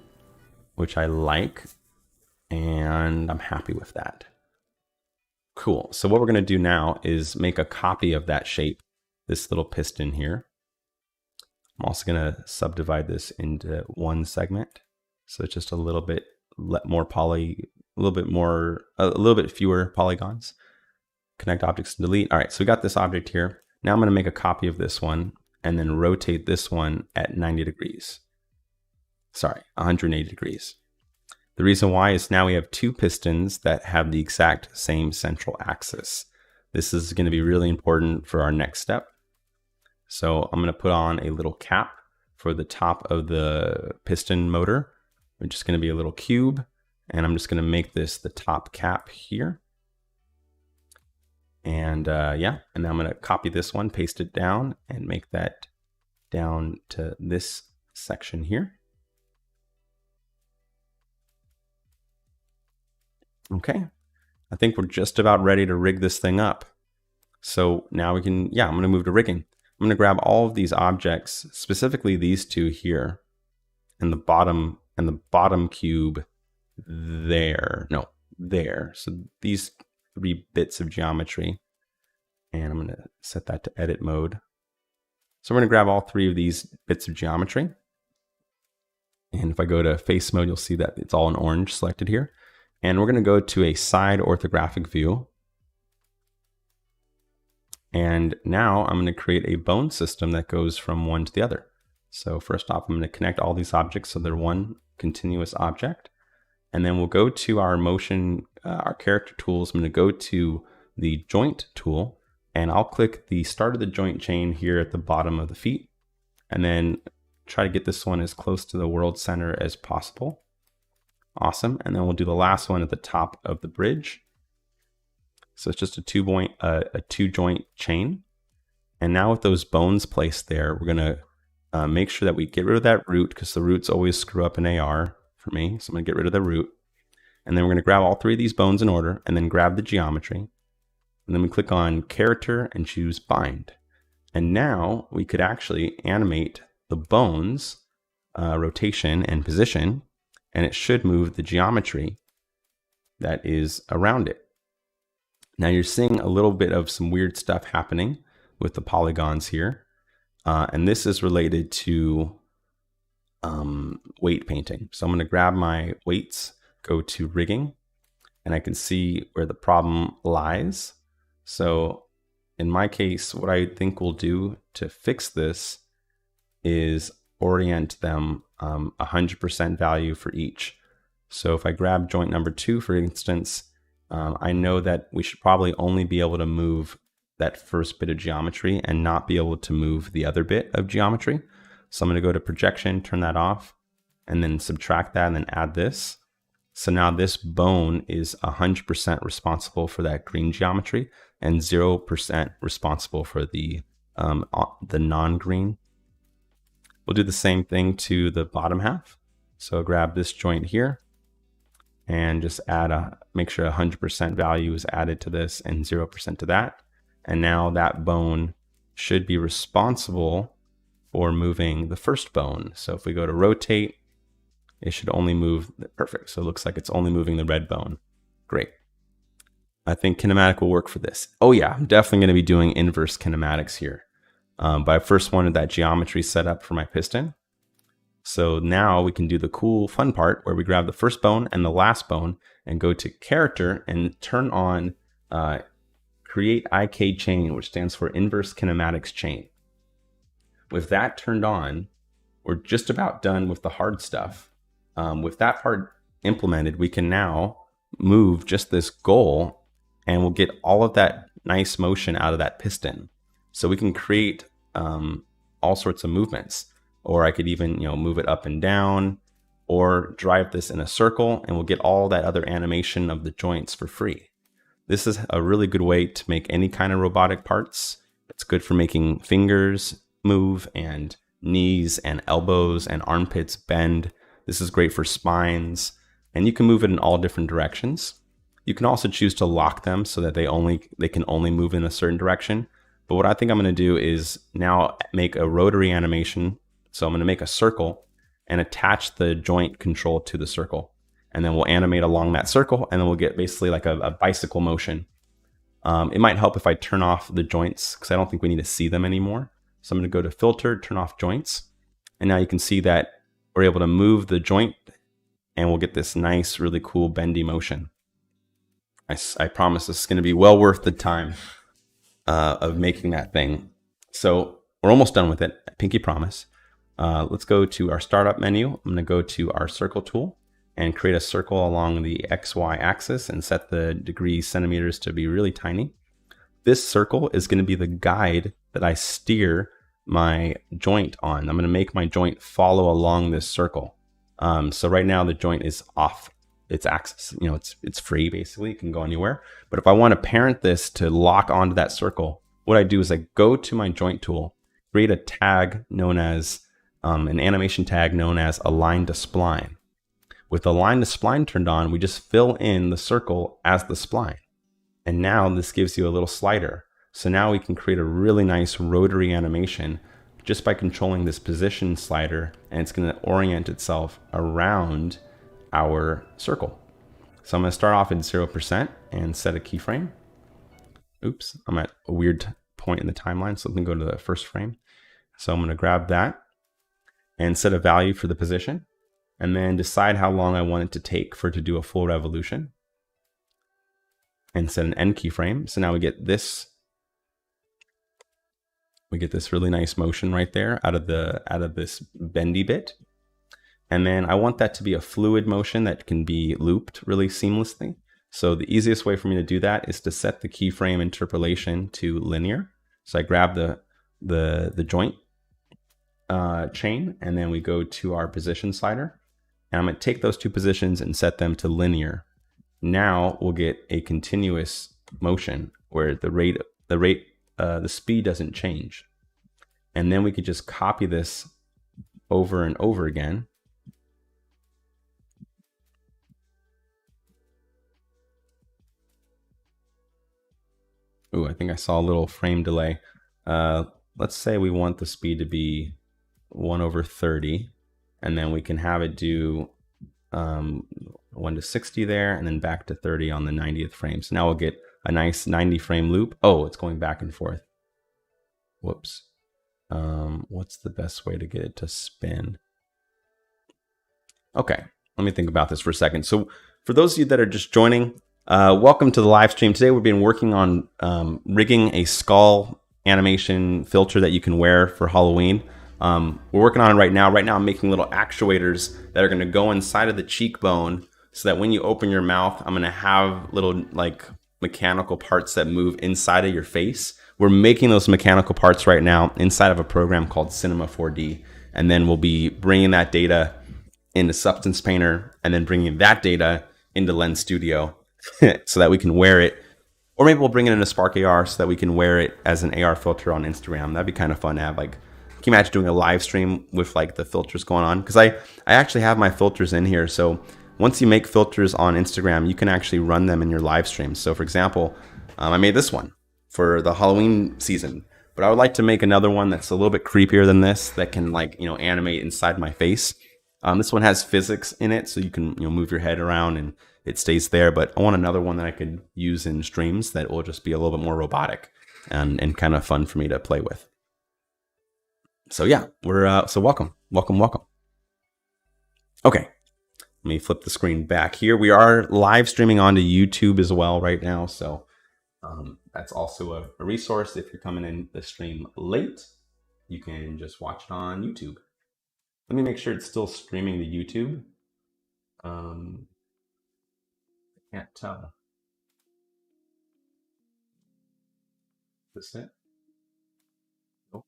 which I like, and I'm happy with that. Cool. So what we're going to do now is make a copy of that shape, this little piston here. I'm also going to subdivide this into one segment, so it's just a little bit more a little bit fewer polygons. Connect objects and delete. All right, so we got this object here. Now I'm going to make a copy of this one and then rotate this one at 90 degrees. Sorry, 180 degrees. The reason why is now we have two pistons that have the exact same central axis. This is going to be really important for our next step. So I'm going to put on a little cap for the top of the piston motor, which is going to be a little cube. And I'm just going to make this the top cap here. And yeah, and then I'm going to copy this one, paste it down, and make that down to this section here. Okay, I think we're just about ready to rig this thing up. So now we can, yeah, I'm going to move to rigging. I'm going to grab all of these objects, specifically these two here, and the bottom cube there. No, there. So these 3 bits of geometry, and I'm going to set that to edit mode. So we're going to grab all 3 of these bits of geometry. And if I go to face mode, you'll see that it's all in orange selected here. And we're going to go to a side orthographic view. And now I'm going to create a bone system that goes from one to the other. So first off, I'm going to connect all these objects so they're one continuous object. And then we'll go to our motion, our character tools. I'm going to go to the joint tool, and I'll click the start of the joint chain here at the bottom of the feet, and then try to get this one as close to the world center as possible. Awesome. And then we'll do the last one at the top of the bridge. So it's just a two joint chain. And now with those bones placed there, we're going to make sure that we get rid of that root, because the roots always screw up in AR for me. So I'm going to get rid of the root. And then we're going to grab all 3 of these bones in order, and then grab the geometry. And then we click on character and choose bind. And now we could actually animate the bones rotation and position, and it should move the geometry that is around it. Now you're seeing a little bit of some weird stuff happening with the polygons here. And this is related to weight painting. So I'm going to grab my weights, go to rigging, and I can see where the problem lies. So in my case, what I think we'll do to fix this is orient them 100% value for each. So if I grab joint number 2, for instance, I know that we should probably only be able to move that first bit of geometry and not be able to move the other bit of geometry. So I'm going to go to projection, turn that off, and then subtract that and then add this. So now this bone is 100% responsible for that green geometry and 0% responsible for the non-green. We'll do the same thing to the bottom half. So grab this joint here and just make sure 100% value is added to this and 0% to that. And now that bone should be responsible for moving the first bone. So if we go to rotate, it should only move, perfect. So it looks like it's only moving the red bone. Great. I think kinematic will work for this. Oh yeah, I'm definitely going to be doing inverse kinematics here. But I first wanted that geometry set up for my piston. So now we can do the cool fun part where we grab the first bone and the last bone and go to character and turn on create IK chain, which stands for inverse kinematics chain. With that turned on, we're just about done with the hard stuff. With that part implemented, we can now move just this goal and we'll get all of that nice motion out of that piston. So we can create all sorts of movements, or I could even move it up and down. or drive this in a circle and we'll get all that other animation of the joints for free. This is a really good way to make any kind of robotic parts. It's good for making fingers move and knees and elbows and armpits bend. This is great for spines, and you can move it in all different directions. You can also choose to lock them so that they can only move in a certain direction. But what I think I'm going to do is now make a rotary animation. So I'm going to make a circle and attach the joint control to the circle. And then we'll animate along that circle, and then we'll get basically like a bicycle motion. It might help if I turn off the joints because I don't think we need to see them anymore. So I'm going to go to Filter, turn off joints. And now you can see that we're able to move the joint and we'll get this nice, really cool bendy motion. I promise this is going to be well worth the time of making that thing. So we're almost done with it, pinky promise. Let's go to our startup menu. I'm going to go to our circle tool and create a circle along the XY axis and set the degrees centimeters to be really tiny. This circle is going to be the guide that I steer my joint on. I'm going to make my joint follow along this circle. So right now the joint is off its axis. You know, it's free basically. It can go anywhere. But if I want to parent this to lock onto that circle, what I do is I go to my joint tool, create a tag known as an animation tag known as align to spline. With align to spline turned on, we just fill in the circle as the spline. And now this gives you a little slider. So now we can create a really nice rotary animation just by controlling this position slider, and it's going to orient itself around our circle. So I'm going to start off at 0% and set a keyframe. Oops, I'm at a weird point in the timeline, so let me go to the first frame. So I'm going to grab that and set a value for the position, and then decide how long I want it to take for it to do a full revolution, and set an end keyframe. So now we get this really nice motion right there out of this bendy bit. And then I want that to be a fluid motion that can be looped really seamlessly. So the easiest way for me to do that is to set the keyframe interpolation to linear. So I grab the joint chain, and then we go to our position slider. And I'm going to take those two positions and set them to linear. Now we'll get a continuous motion where the speed doesn't change. And then we could just copy this over and over again. Ooh, I think I saw a little frame delay. Let's say we want the speed to be 1/30, and then we can have it do 1 to 60 there, and then back to 30 on the 90th frame. So now we'll get a nice 90 frame loop. Oh, it's going back and forth. Whoops. What's the best way to get it to spin? Okay, let me think about this for a second. So for those of you that are just joining, welcome to the live stream. Today we've been working on rigging a skull animation filter that you can wear for Halloween. We're working on it right now. Right now I'm making little actuators that are going to go inside of the cheekbone so that when you open your mouth, I'm going to have little like mechanical parts that move inside of your face. We're making those mechanical parts right now inside of a program called Cinema 4D. And then we'll be bringing that data into Substance Painter and then bringing that data into Lens Studio so that we can wear it. Or maybe we'll bring it into Spark AR so that we can wear it as an AR filter on Instagram. That'd be kind of fun to have. Like, can you imagine doing a live stream with like the filters going on? Because I actually have my filters in here. So once you make filters on Instagram, you can actually run them in your live streams. So for example, I made this one for the Halloween season, but I would like to make another one that's a little bit creepier than this that can like, animate inside my face. This one has physics in it, so you can move your head around and it stays there. But I want another one that I could use in streams that will just be a little bit more robotic and kind of fun for me to play with. So yeah, we're so welcome. Okay, let me flip the screen back here. We are live streaming onto YouTube as well right now, so that's also a resource. If you're coming in the stream late, you can just watch it on YouTube. Let me make sure it's still streaming to YouTube. I can't tell. Is this it? Nope.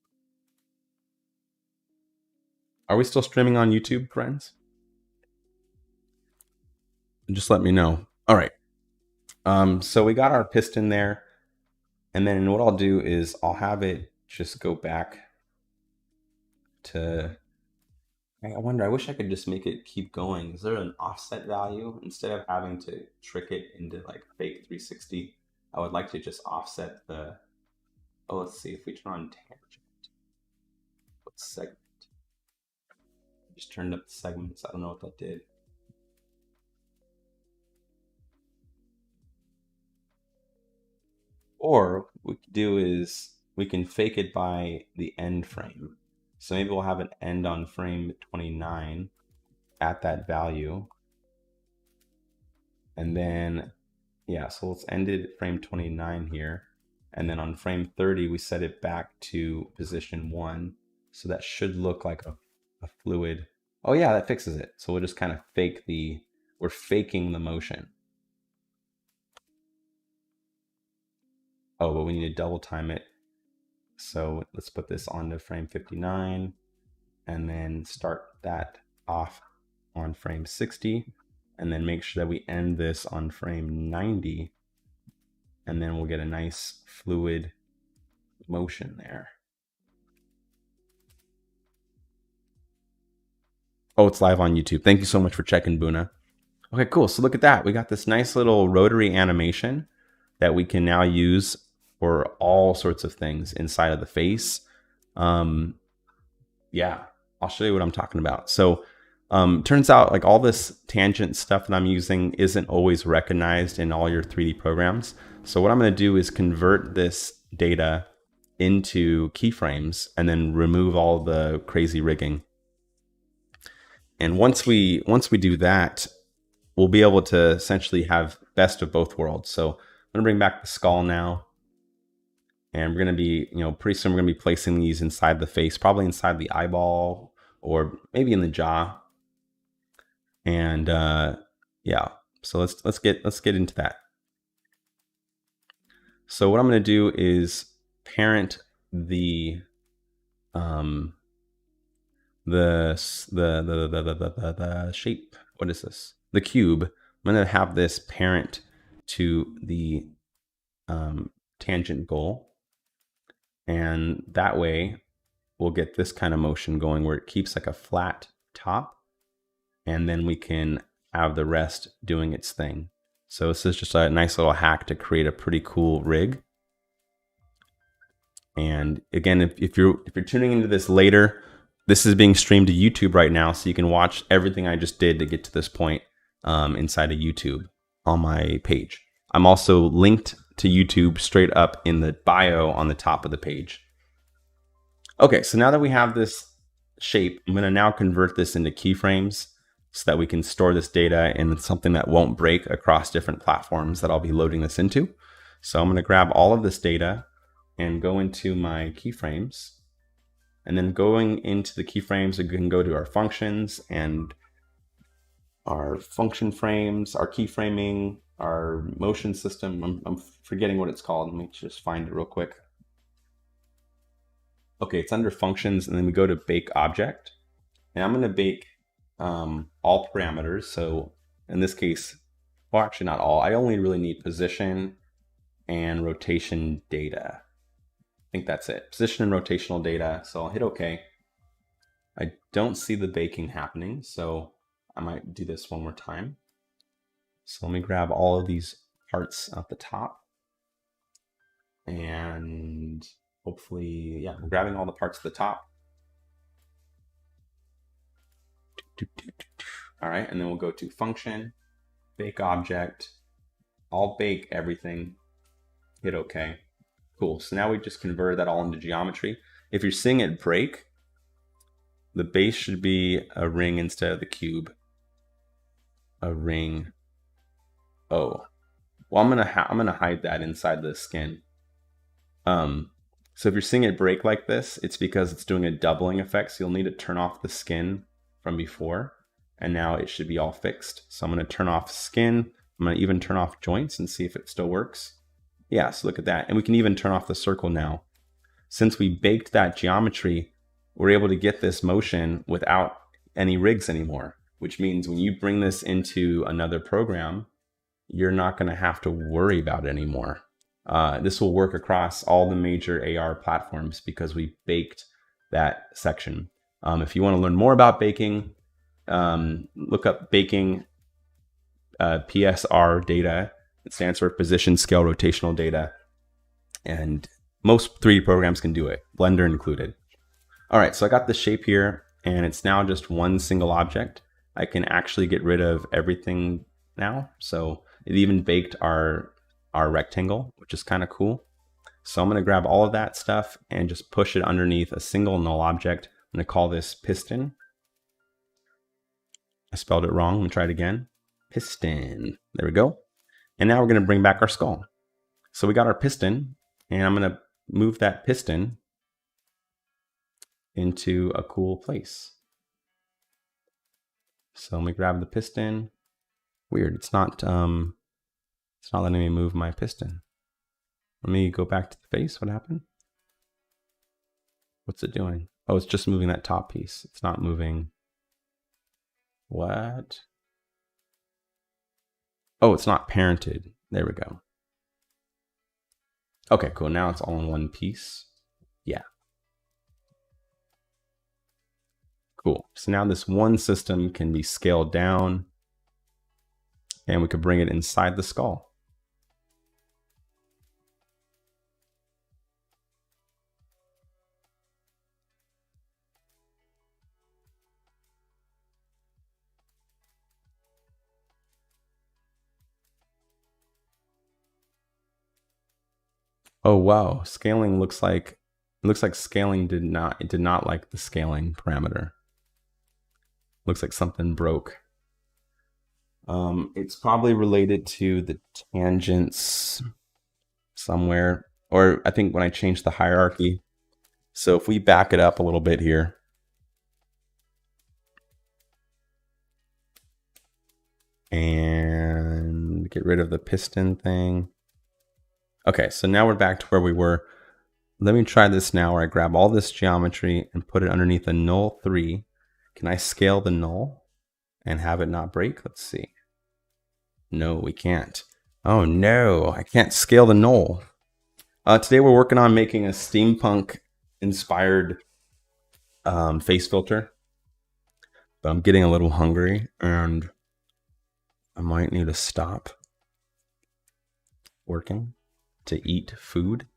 Are we still streaming on YouTube, friends? just let me know. All right. So we got our piston there. And then what I'll do is I'll have it just go back to, I wonder, I wish I could just make it keep going. Is there an offset value? Instead of having to trick it into like fake 360, I would like to just offset the, oh, let's see if we turn on tangent. What segment? Just turned up the segments. I don't know what that did. Or what we could do is we can fake it by the end frame. So maybe we'll have it end on frame 29 at that value. And then, yeah, so let's end it at frame 29 here. And then on frame 30, we set it back to position 1. So that should look like a fluid. Oh yeah, that fixes it. So we'll just kind of fake the, we're faking the motion. Oh, but we need to double time it. So let's put this onto frame 59 and then start that off on frame 60 and then make sure that we end this on frame 90 and then we'll get a nice fluid motion there. Oh, it's live on YouTube. Thank you so much for checking, Buna. Okay, cool. So look at that. We got this nice little rotary animation that we can now use for all sorts of things inside of the face. Yeah, I'll show you what I'm talking about. So turns out like all this tangent stuff that I'm using isn't always recognized in all your 3D programs. So what I'm going to do is convert this data into keyframes and then remove all the crazy rigging. And once we do that, we'll be able to essentially have best of both worlds. So I'm going to bring back the skull now. And we're going to be, pretty soon we're going to be placing these inside the face, probably inside the eyeball or maybe in the jaw. And yeah, so let's get into that. So what I'm going to do is parent the shape. What is this? The cube. I'm going to have this parent to the tangent goal. And that way we'll get this kind of motion going where it keeps like a flat top. And then we can have the rest doing its thing. So this is just a nice little hack to create a pretty cool rig. And again, if you're tuning into this later, this is being streamed to YouTube right now, so you can watch everything I just did to get to this point inside of YouTube on my page. I'm also linked to YouTube straight up in the bio on the top of the page. Okay, so now that we have this shape, I'm going to now convert this into keyframes so that we can store this data in something that won't break across different platforms that I'll be loading this into. So I'm going to grab all of this data and go into my keyframes. And then going into the keyframes, we can go to our functions and our function frames, our keyframing, our motion system. I'm forgetting what it's called. Let me just find it real quick. Okay, it's under functions, and then we go to bake object. And I'm going to bake all parameters. So in this case, well, actually not all. I only really need position and rotation data. I think that's it. Position and rotational data. So I'll hit OK. I don't see the baking happening, so I might do this one more time. So let me grab all of these parts at the top. And hopefully, yeah, I'm grabbing all the parts at the top. All right, and then we'll go to function, bake object. I'll bake everything. Hit OK. Cool. So now we just converted that all into geometry. If you're seeing it break, the base should be a ring instead of the cube. A ring. Oh, well, I'm gonna hide that inside the skin. So if you're seeing it break like this, it's because it's doing a doubling effect. So you'll need to turn off the skin from before, and now it should be all fixed. So I'm gonna turn off skin. I'm gonna even turn off joints and see if it still works. Yeah, so look at that. And we can even turn off the circle now. Since we baked that geometry, we're able to get this motion without any rigs anymore. which means when you bring this into another program, you're not going to have to worry about it anymore. This will work across all the major AR platforms because we baked that section. If you want to learn more about baking, look up baking PSR data. It stands for position, scale, rotational data. And most 3D programs can do it, Blender included. All right, so I got the shape here, and it's now just one single object. I can actually get rid of everything now. So it even baked our rectangle, which is kind of cool. So I'm going to grab all of that stuff and just push it underneath a single null object. I'm going to call this piston. I spelled it wrong. I'm going to try it again. Piston. There we go. And now we're going to bring back our skull. So we got our piston, and I'm going to move that piston into a cool place. So let me grab the piston. Weird, it's not letting me move my piston. Let me go back to the face. What happened? What's it doing? Oh, it's just moving that top piece. It's not moving. What? Oh, it's not parented. There we go. Okay, cool. Now it's all in one piece. Yeah. Cool. So now this one system can be scaled down, and we could bring it inside the skull. Oh wow, scaling looks like scaling did not like the scaling parameter. Looks like something broke. It's probably related to the tangents somewhere, or I think when I changed the hierarchy. So if we back it up a little bit here, and get rid of the piston thing. Okay, so now we're back to where we were. Let me try this now where I grab all this geometry and put it underneath a null 3. Can I scale the null and have it not break? Let's see. No, we can't. Oh no, I can't scale the null. Today we're working on making a steampunk inspired face filter. But I'm getting a little hungry and I might need to stop working to eat food.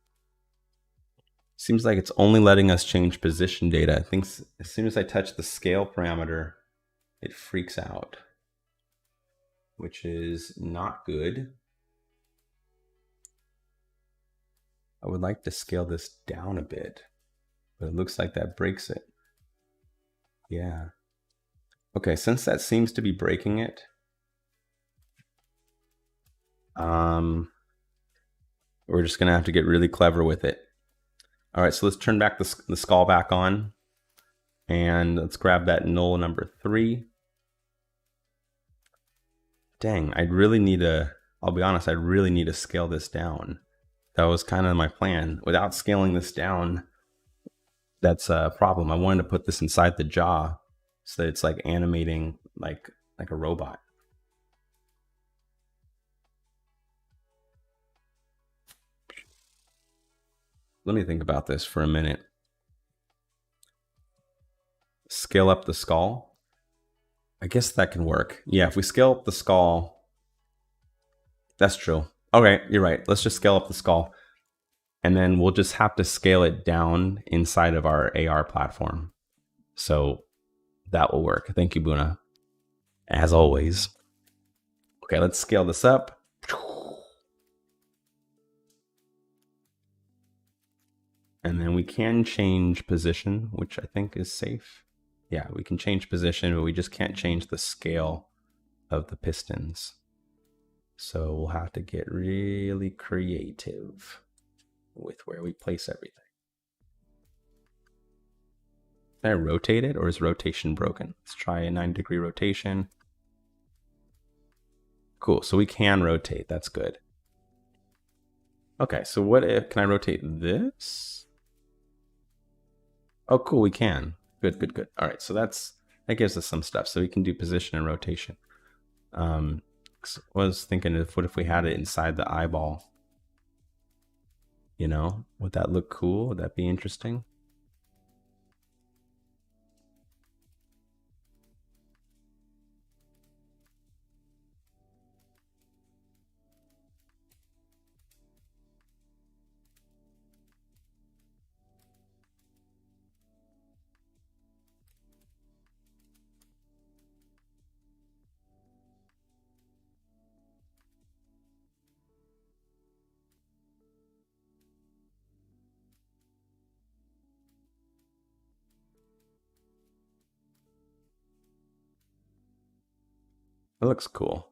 Seems like it's only letting us change position data. I think as soon as I touch the scale parameter, it freaks out, which is not good. I would like to scale this down a bit, but it looks like that breaks it. Yeah. Okay, since that seems to be breaking it, we're just gonna have to get really clever with it. All right, so let's turn back the skull back on, and let's grab that null number 3. Dang, I'll be honest, I really need to scale this down. That was kind of my plan. Without scaling this down, that's a problem. I wanted to put this inside the jaw so that it's like animating like a robot. Let me think about this for a minute. Scale up the skull. I guess that can work. Yeah, if we scale up the skull, that's true. Okay, you're right. Let's just scale up the skull. And then we'll just have to scale it down inside of our AR platform. So that will work. Thank you, Buna. As always. Okay, let's scale this up. And then we can change position, which I think is safe. Yeah, we can change position, but we just can't change the scale of the pistons. So we'll have to get really creative with where we place everything. Can I rotate it, or is rotation broken? Let's try a 9-degree rotation. Cool, so we can rotate, that's good. Okay, so what if, can I rotate this? Oh, cool, we can. Good, good, good. All right, so that's that gives us some stuff. So we can do position and rotation. I was thinking, what if we had it inside the eyeball? You know, would that look cool? Would that be interesting? It looks cool.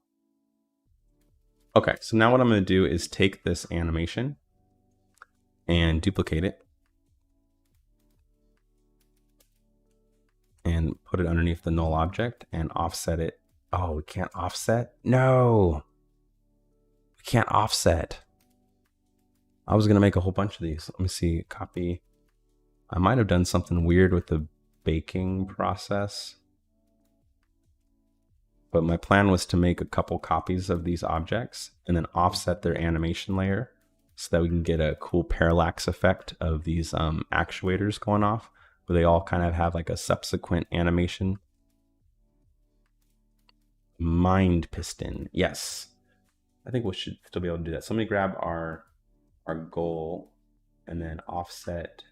Okay, so now what I'm going to do is take this animation and duplicate it and put it underneath the null object and offset it. Oh, we can't offset? No, we can't offset. I was going to make a whole bunch of these. Let me see, copy. I might have done something weird with the baking process, but my plan was to make a couple copies of these objects and then offset their animation layer so that we can get a cool parallax effect of these actuators going off, where they all kind of have like a subsequent animation. Mind piston, yes. I think we should still be able to do that. So let me grab our goal and then offset.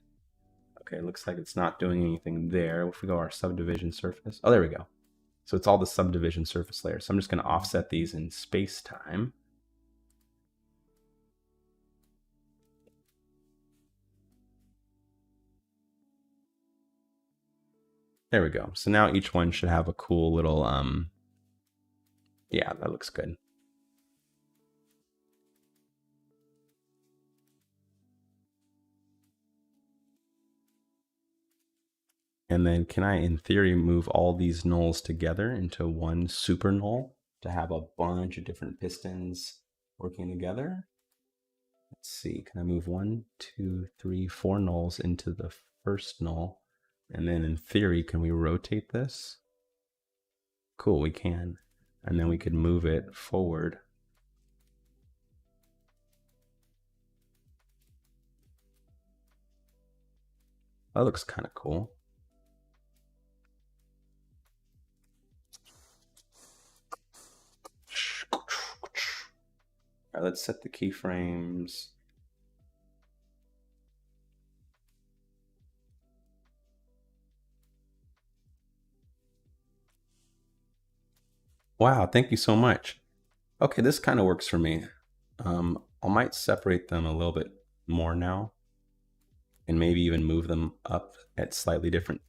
Okay, it looks like it's not doing anything there. If we go our subdivision surface, oh, there we go. So it's all the subdivision surface layer. So I'm just going to offset these in space-time. There we go. So now each one should have a cool little, yeah, that looks good. And then can I, in theory, move all these nulls together into one super null to have a bunch of different pistons working together? Let's see, can I move 1, 2, 3, 4 nulls into the first null? And then in theory, can we rotate this? Cool, we can. And then we could move it forward. That looks kind of cool. All right, let's set the keyframes. Wow, thank you so much. Okay, this kind of works for me. I might separate them a little bit more now and maybe even move them up at slightly different,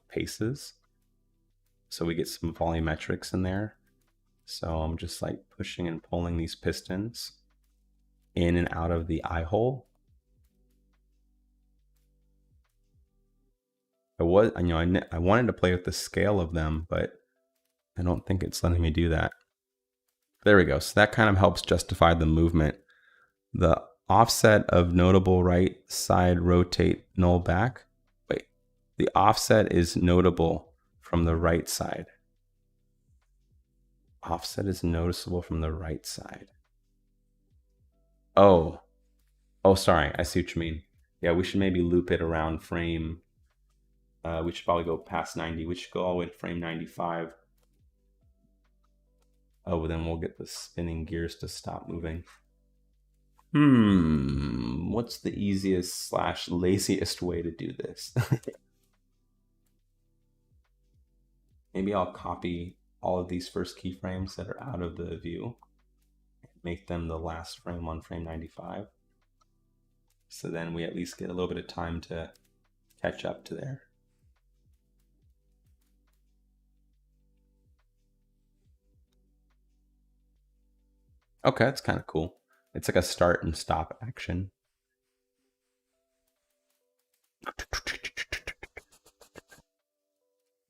paces. So we get some volumetrics in there. So I'm just like pushing and pulling these pistons in and out of the eye hole. I wanted to play with the scale of them, but I don't think it's letting me do that. There we go. So that kind of helps justify the movement. The offset of notable right side rotate null back. Wait, the offset is notable from the right side. Offset is noticeable from the right side. Oh, sorry. I see what you mean. Yeah, we should maybe loop it around frame. We should probably go past 90. We should go all the way to frame 95. Oh, then we'll get the spinning gears to stop moving. What's the easiest / laziest way to do this? Maybe I'll copy all of these first keyframes that are out of the view, make them the last frame on frame 95. So then we at least get a little bit of time to catch up to there. Okay, that's kind of cool. It's like a start and stop action.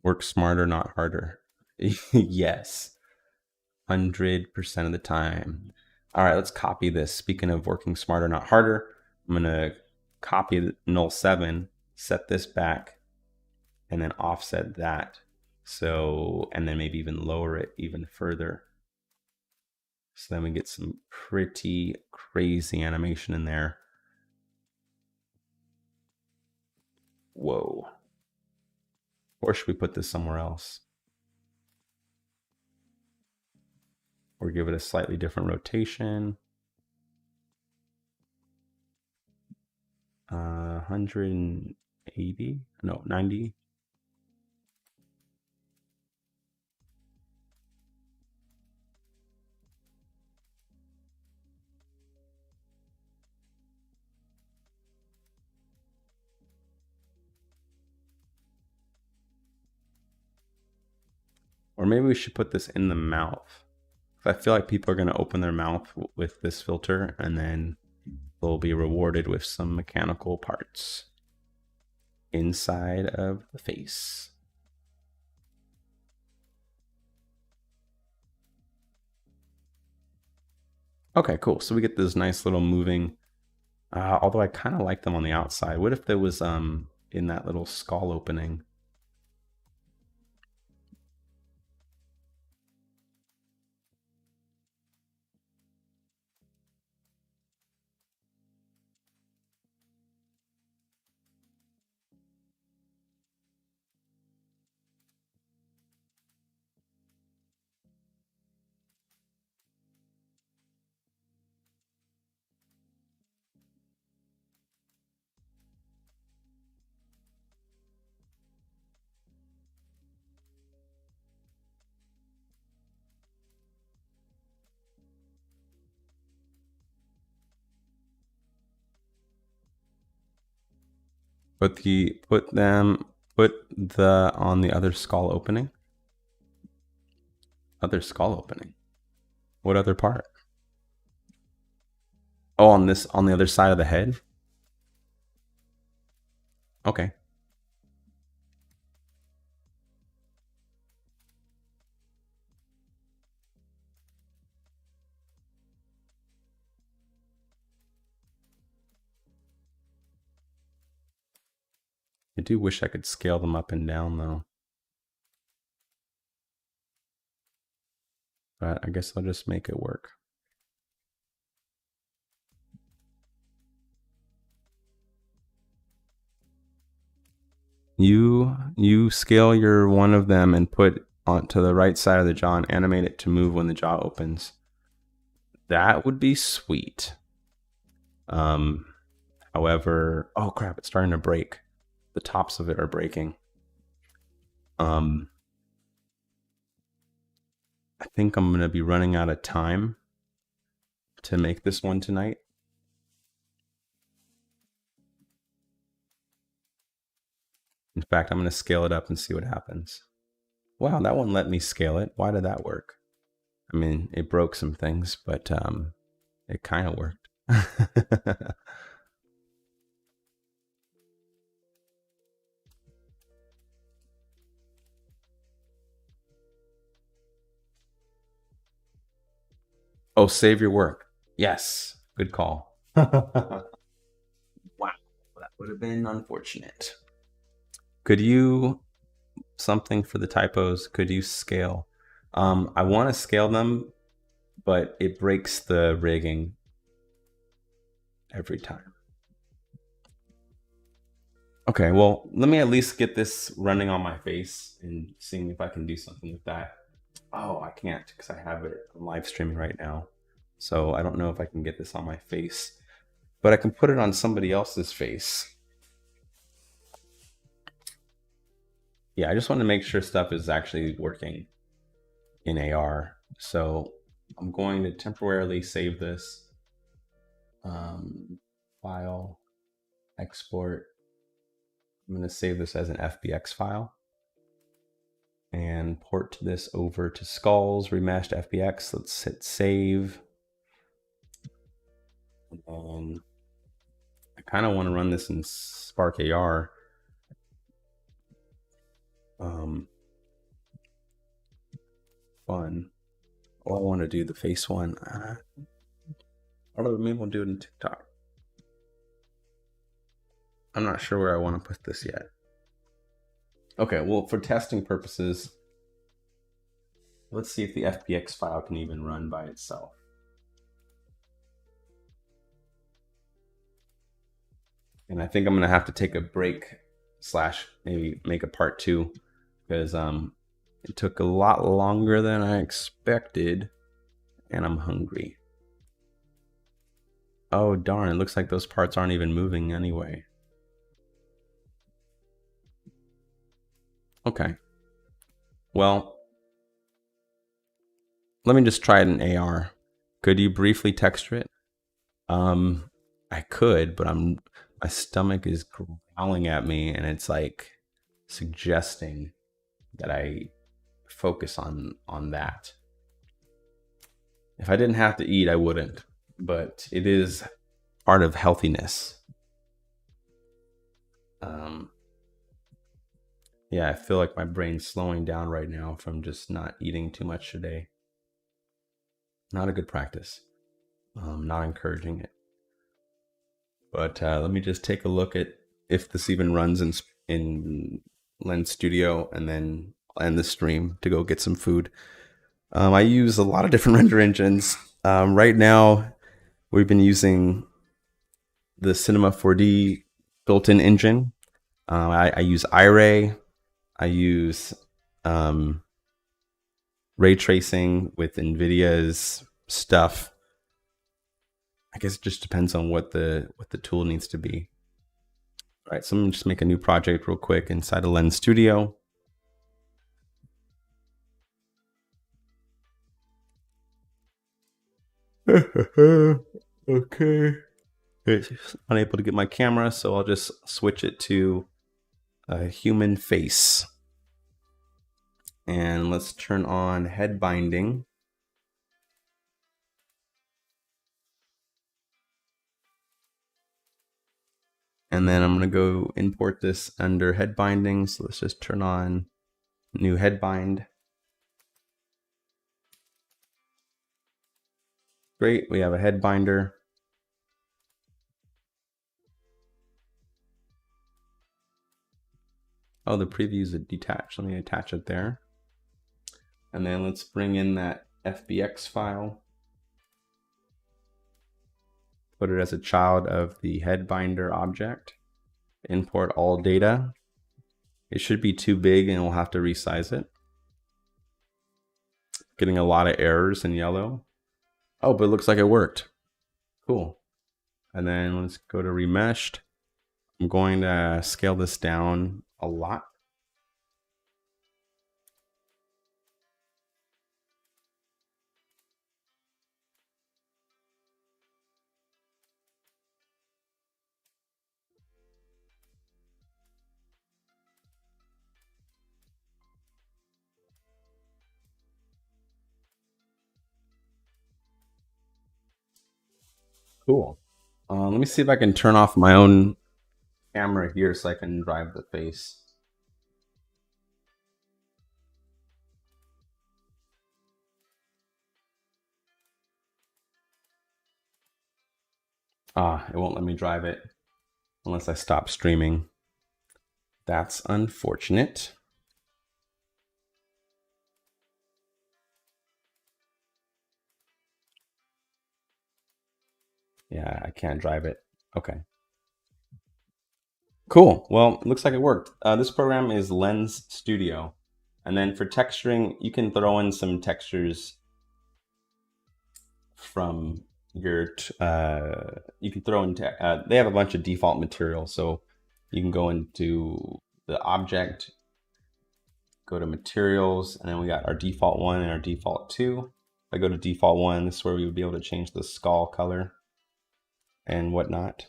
Work smarter, not harder. Yes, 100% of the time. All right, let's copy this. Speaking of working smarter, not harder, I'm gonna copy null 7, set this back, and then offset that So, and then maybe even lower it even further. So then we get some pretty crazy animation in there. Whoa. Or should we put this somewhere else? Or give it a slightly different rotation. 180? No, 90. Or maybe we should put this in the mouth. I feel like people are going to open their mouth with this filter, and then they'll be rewarded with some mechanical parts inside of the face. Okay, cool. So we get this nice little moving, although I kind of like them on the outside. What if there was in that little skull opening? Put the on the other skull opening. Other skull opening. What other part? Oh, on the other side of the head? Okay. I do wish I could scale them up and down though. But I guess I'll just make it work. You scale your one of them and put onto the right side of the jaw and animate it to move when the jaw opens. That would be sweet. However, oh crap, it's starting to break. The tops of it are breaking. I think I'm going to be running out of time to make this one tonight. In fact, I'm going to scale it up and see what happens. Wow, that one let me scale it. Why did that work? I mean, it broke some things, but it kind of worked. Oh, save your work. Yes, good call. Wow, that would have been unfortunate. Could you, something for the typos, could you scale? I want to scale them, but it breaks the rigging every time. Okay, well, let me at least get this running on my face and seeing if I can do something with that. Oh, I can't because I have it live streaming right now. So I don't know if I can get this on my face, but I can put it on somebody else's face. Yeah, I just want to make sure stuff is actually working in AR. So I'm going to temporarily save this. File, export. I'm going to save this as an FBX file and port this over to Skulls, remeshed FBX. Let's hit save. And I kind of want to run this in Spark AR. Fun. Oh, I want to do the face one. Or maybe we'll do it in TikTok. I'm not sure where I want to put this yet. Okay, well, for testing purposes, Let's see if the FBX file can even run by itself. And I think I'm gonna have to take a break / maybe make a part 2 because it took a lot longer than I expected and I'm hungry. Oh darn, it looks like those parts aren't even moving anyway. Okay. Well, let me just try it in AR. Could you briefly texture it? I could, but my stomach is growling at me and it's like suggesting that I focus on that. If I didn't have to eat, I wouldn't, but it is part of healthiness. Yeah, I feel like my brain's slowing down right now from just not eating too much today. Not a good practice. Not encouraging it. But let me just take a look at if this even runs in Lens Studio, and then I'll end the stream to go get some food. I use a lot of different render engines. Right now, we've been using the Cinema 4D built-in engine. I use iRay. I use ray tracing with NVIDIA's stuff. I guess it just depends on what the tool needs to be. All right, so I'm gonna just make a new project real quick inside of Lens Studio. Okay. It's unable to get my camera, so I'll just switch it to a human face. And let's turn on head binding. And then I'm going to go import this under head binding. So let's just turn on new head bind. Great, we have a head binder. Oh, the preview is detached. Let me attach it there. And then let's bring in that FBX file. Put it as a child of the head binder object. Import all data. It should be too big and we'll have to resize it. Getting a lot of errors in yellow. Oh, but it looks like it worked. Cool. And then let's go to remeshed. I'm going to scale this down a lot. Cool. Let me see if I can turn off my own camera here so I can drive the face. It won't let me drive it unless I stop streaming. That's unfortunate. Yeah, I can't drive it. Okay. Cool. Well, it looks like it worked. This program is Lens Studio. And then for texturing, you can throw in some textures from your, you can throw in, they have a bunch of default material. So you can go into the object, go to materials, and then we got our default 1 and our default 2. If I go to default 1, this is where we would be able to change the skull color and whatnot.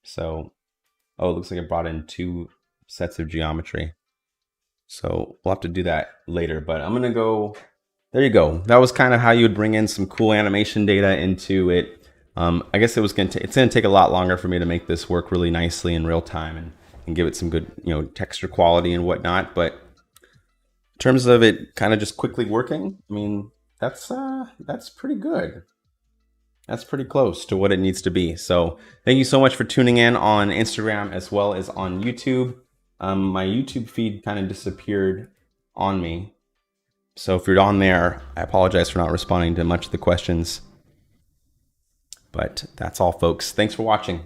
So, oh, it looks like it brought in 2 sets of geometry. So we'll have to do that later, but I'm gonna go, there you go. That was kind of how you would bring in some cool animation data into it. I guess it's gonna take a lot longer for me to make this work really nicely in real time and give it some good, texture quality and whatnot. But in terms of it kind of just quickly working, I mean, that's pretty good. That's pretty close to what it needs to be. So thank you so much for tuning in on Instagram as well as on YouTube. My YouTube feed kind of disappeared on me. So if you're on there, I apologize for not responding to much of the questions. But that's all, folks. Thanks for watching.